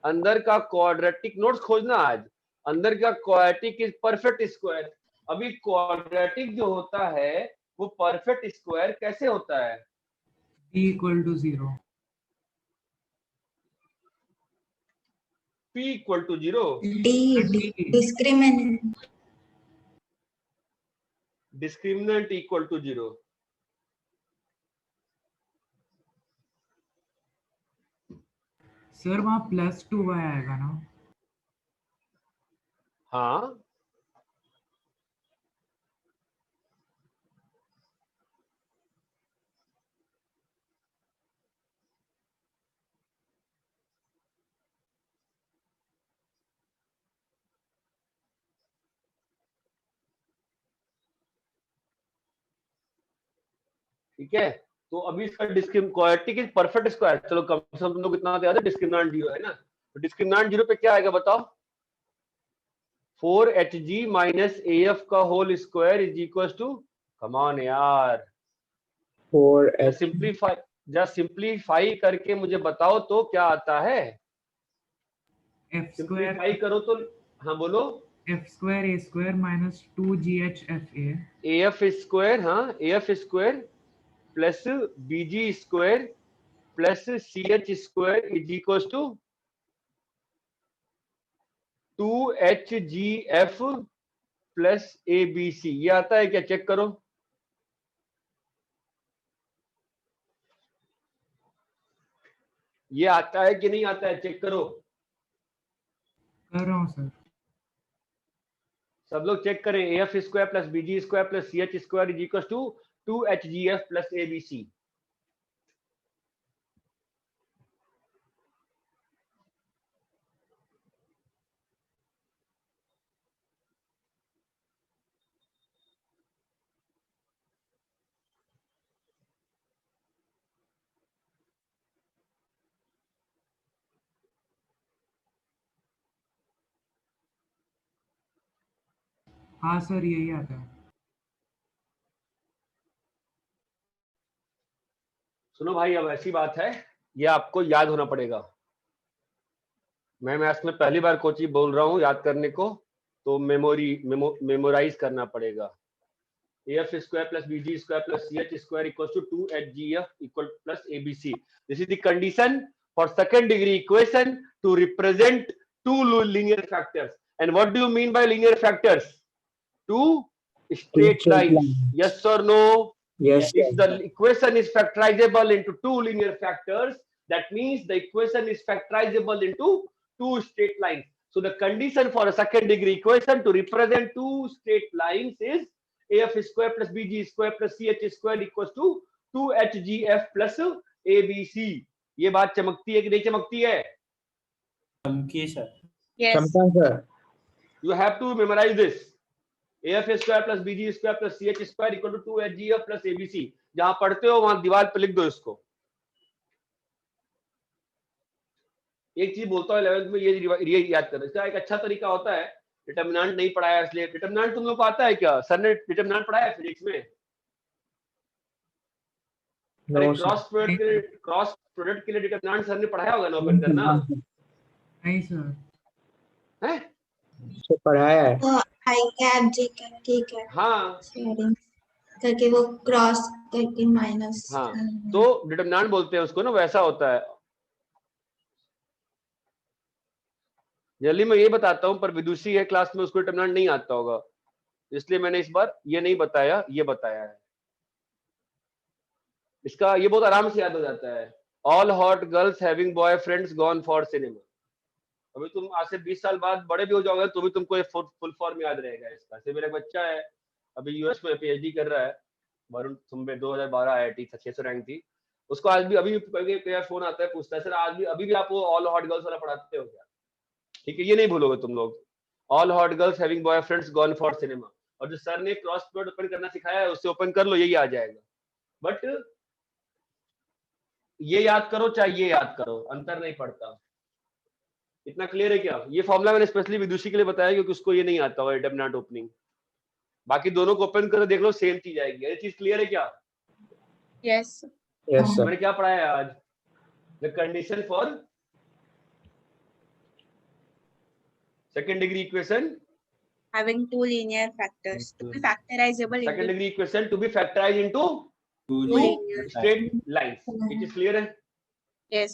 अंदर का क्वाड्रेटिक, नोट्स खोजना आज, अंदर का क्वाड्रेटिक इज परफेक्ट स्क्वायर। अभी क्वाड्रेटिक जो होता है वो परफेक्ट स्क्वायर कैसे होता है? p equal to 0. p equal to 0, D discriminant. Discriminant equal to 0। Sir वहाँ +2y आएगा ना? हाँ ठीक है, तो अभी इसका क्वाड्रेटिक इज परफेक्ट स्क्वायर, चलो कम से कम तुम लोग इतना तो याद है, डिस्क्रिमिनेंट 0 है ना, तो डिस्क्रिमिनेंट 0 पे क्या आएगा बताओ? 4hg माइनस af का whole square is equal to, come on यार, 4h सिंप्लीफाई करके मुझे बताओ तो क्या आता है? f सिंप्लीफाई square करो तो, हाँ बोलो। f square a square minus 2ghfa af square, हाँ af square plus bg square plus ch square is equal to 2hgf plus abc। ये आता है क्या? चेक करो। ये आता है कि नहीं आता है? चेक करो। कर रहा हूँ सर। सब लोग चेक करें। af square plus bg square plus ch square is equal to 2hgf plus abc। हाँ सर यही आता है। सुनो भाई, अब ऐसी बात है, ये आपको याद होना पड़ेगा। मैं मैथ्स में पहली बार कोची बोल रहा हूँ याद करने को, तो मेमोराइज करना पड़ेगा। AF square plus BG square plus CH square equals to 2HGF equal plus ABC. This is the condition for second degree equation to represent two linear factors. And what do you mean by linear factors? Two straight lines. Yes or no? Yes, If sir. the equation is factorizable into two linear factors, that means the equation is factorizable into two straight lines. So the condition for a second degree equation to represent two straight lines is AF square plus BG square plus CH square equals to 2HGF plus ABC. ये बात चमकती है कि नहीं चमकती है? चमकी sir. Yes. Sometimes, sir. You have to memorize this. AF square plus BG square plus CH square equal to 2HGF plus ABC. जहां पढ़ते हो वहां दीवार पे लिख दो इसको। एक चीज बोलता हूँ 11th में ये याद करना। इसका एक अच्छा तरीका होता है, डिटर्मिनेंट नहीं पढ़ाया इसलिए। डिटर्मिनेंट तुम लोग को आता है क्या? सर ने डिटर्मिनेंट पढ़ाया है फिजिक्स में? No, क्रॉस प्रोडक्ट के लिए डिटर्मिनेंट सर ने पढ़ाया होगा ना, ओपन करना नहीं सर। है? तो पढ़ाया है। तो आई कैप जे कैप ठीक है, हाँ शेयरिंग करके वो क्रॉस करके माइनस। हाँ, तो डिटर्मिनेंट बोलते हैं उसको ना, वैसा होता है। जल्दी मैं ये बताता हूँ, पर विदुषी है क्लास में, उसको डिटर्मिनेंट नहीं आता होगा, इसलिए मैंने इस बार ये नहीं बताया, ये बताया है। इसका ये बहुत आराम से याद हो जाता है। All hot girls having boyfriends gone for cinema. अभी तुम आज से 20 साल बाद बड़े भी हो जाओगे तो भी तुमको फुल फॉर्म याद रहेगा इसका। से मेरा बच्चा है अभी यूएस में PhD कर रहा है, वरुण थुम्बे, 2012 IIT 600 रैंक थी उसको। आज भी अभी फोन आता है, पूछता है सर आज भी अभी भी आप वो ऑल हॉट गर्ल्स वाला पढ़ाते हो क्या? ठीक है, ये नहीं भूलोगे तुम लोग। All hot girls having boyfriends gone for cinema, और जो सर ने क्रॉस प्रोडक्ट ओपन करना सिखाया है उससे ओपन कर लो, यही आ जाएगा। बट ये याद करो चाहे ये याद करो, अंतर नहीं पड़ता। इतना क्लियर है क्या? ये फॉर्मूला मैंने स्पेशली विदुषी के लिए बताया क्योंकि उसको ये नहीं आता हुआ डिटर्मिनेंट ओपनिंग। बाकी दोनों को ओपन करो, देख लो सेम चीज आएगी। ये चीज क्लियर है क्या? Yes. Yes, sir. मैंने क्या पढ़ाया है आज? The condition for second degree equation Having two linear factors to be factorizable second into degree equation to be factorised into two two linear. Straight lines. ये चीज क्लियर है? Yes.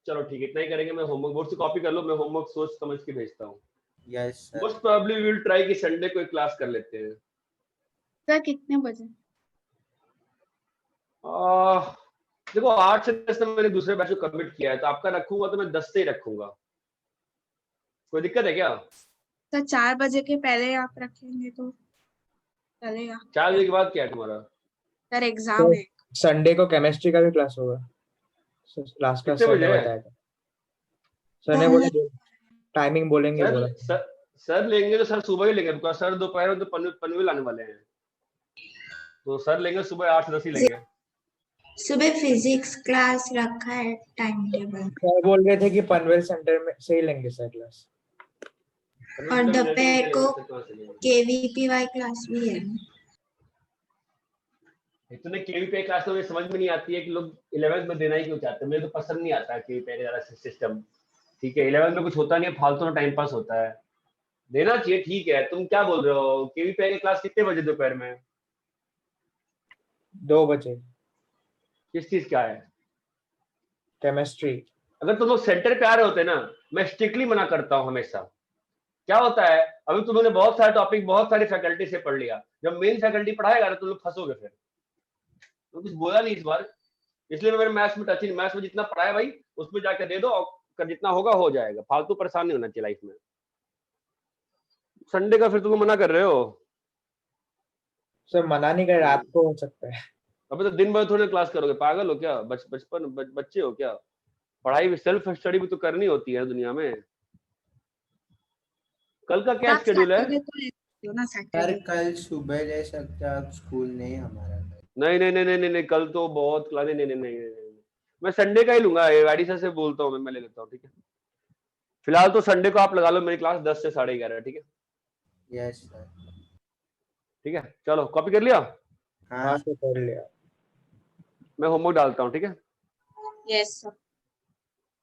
चलो ठीक है, इतना ही करेंगे। मैं होमवर्क बोर्ड से कॉपी कर लो, मैं होमवर्क सोच समझ के भेजता हूँ। Yes sir. Most probably we will try कि संडे को एक क्लास कर लेते हैं। सर कितने बजे? देखो 8 से 10 मैंने दूसरे बैच को कमिट किया है, तो आपका रखूंगा तो मैं 10 से ही रखूंगा। कोई दिक्कत है क्या? सर 4 बजे के पहले आप रखेंगे तो चलेगा। 4 बजे के बाद क्या है तुम्हारा? सर एग्जाम है। संडे को केमिस्ट्री का भी क्लास होगा। लास्ट क्लास कितने सर ने बजे है? बताया था। सर ने बोला टाइमिंग बोलेंगे बोला। सर लेंगे तो सर सुबह ही लेंगे, बिकॉज़ सर दोपहर में तो पनवेल आने वाले हैं, तो सर लेंगे सुबह 8 से 10 ही लेंगे। सुबह फिजिक्स क्लास रखा है टाइम टेबल, सर बोल रहे थे कि पनवेल सेंटर में से ही लेंगे सर क्लास। और दोपहर को KVPY क्लास भी है। इतने KVPY क्लास तो मुझे समझ में नहीं आती है कि लोग 11th में देना ही क्यों चाहते हैं। मुझे तो पसंद नहीं आता KVPY का सिस्टम। ठीक है, 11th में कुछ होता नहीं है, फालतू में टाइम पास होता है। देना चाहिए, ठीक है। तुम क्या बोल रहे हो? KVPY की क्लास कितने बजे दोपहर में? 2 बजे। किस चीज का है? केमिस्ट्री। अगर तुम लोग सेंटर पे आ रहे होते ना, मैं स्ट्रिक्टली मना करता हूँ हमेशा। क्या होता है, अभी तुमने बहुत सारे टॉपिक बहुत सारी फैकल्टी से पढ़ लिया, जब मेन फैकल्टी पढ़ाएगा ना तुम लोग फंसोगे। फिर तो कुछ बोला नहीं इस बार, इसलिए मेरे मैथ्स में टच नहीं। मैथ्स में जितना पढ़ाया भाई उसमें जाकर दे दो, और जितना होगा हो जाएगा। फालतू परेशान नहीं होना चाहिए लाइफ में। संडे का फिर तुम मना कर रहे हो? सर मना नहीं कर रहे, आपको हो सकता है। अबे तो दिन भर थोड़ी क्लास करोगे, पागल हो क्या? बच्चे हो क्या? पढ़ाई भी, सेल्फ स्टडी भी तो करनी होती है दुनिया में। कल का क्या शेड्यूल है? सर कल सुबह ले सकते हैं आप, स्कूल नहीं हमारा। नहीं, कल तो बहुत क्लास। नहीं, मैं संडे का ही लूंगा। वाडी सर से बोलता हूँ, मैं ले लेता हूँ। ठीक है, फिलहाल तो संडे को आप लगा लो मेरी क्लास 10 से 11:30। ठीक है? Yes sir. ठीक है, चलो कॉपी कर लिया? हाँ तो कर लिया। मैं होमवर्क डालता हूँ, ठीक है? Yes, sir.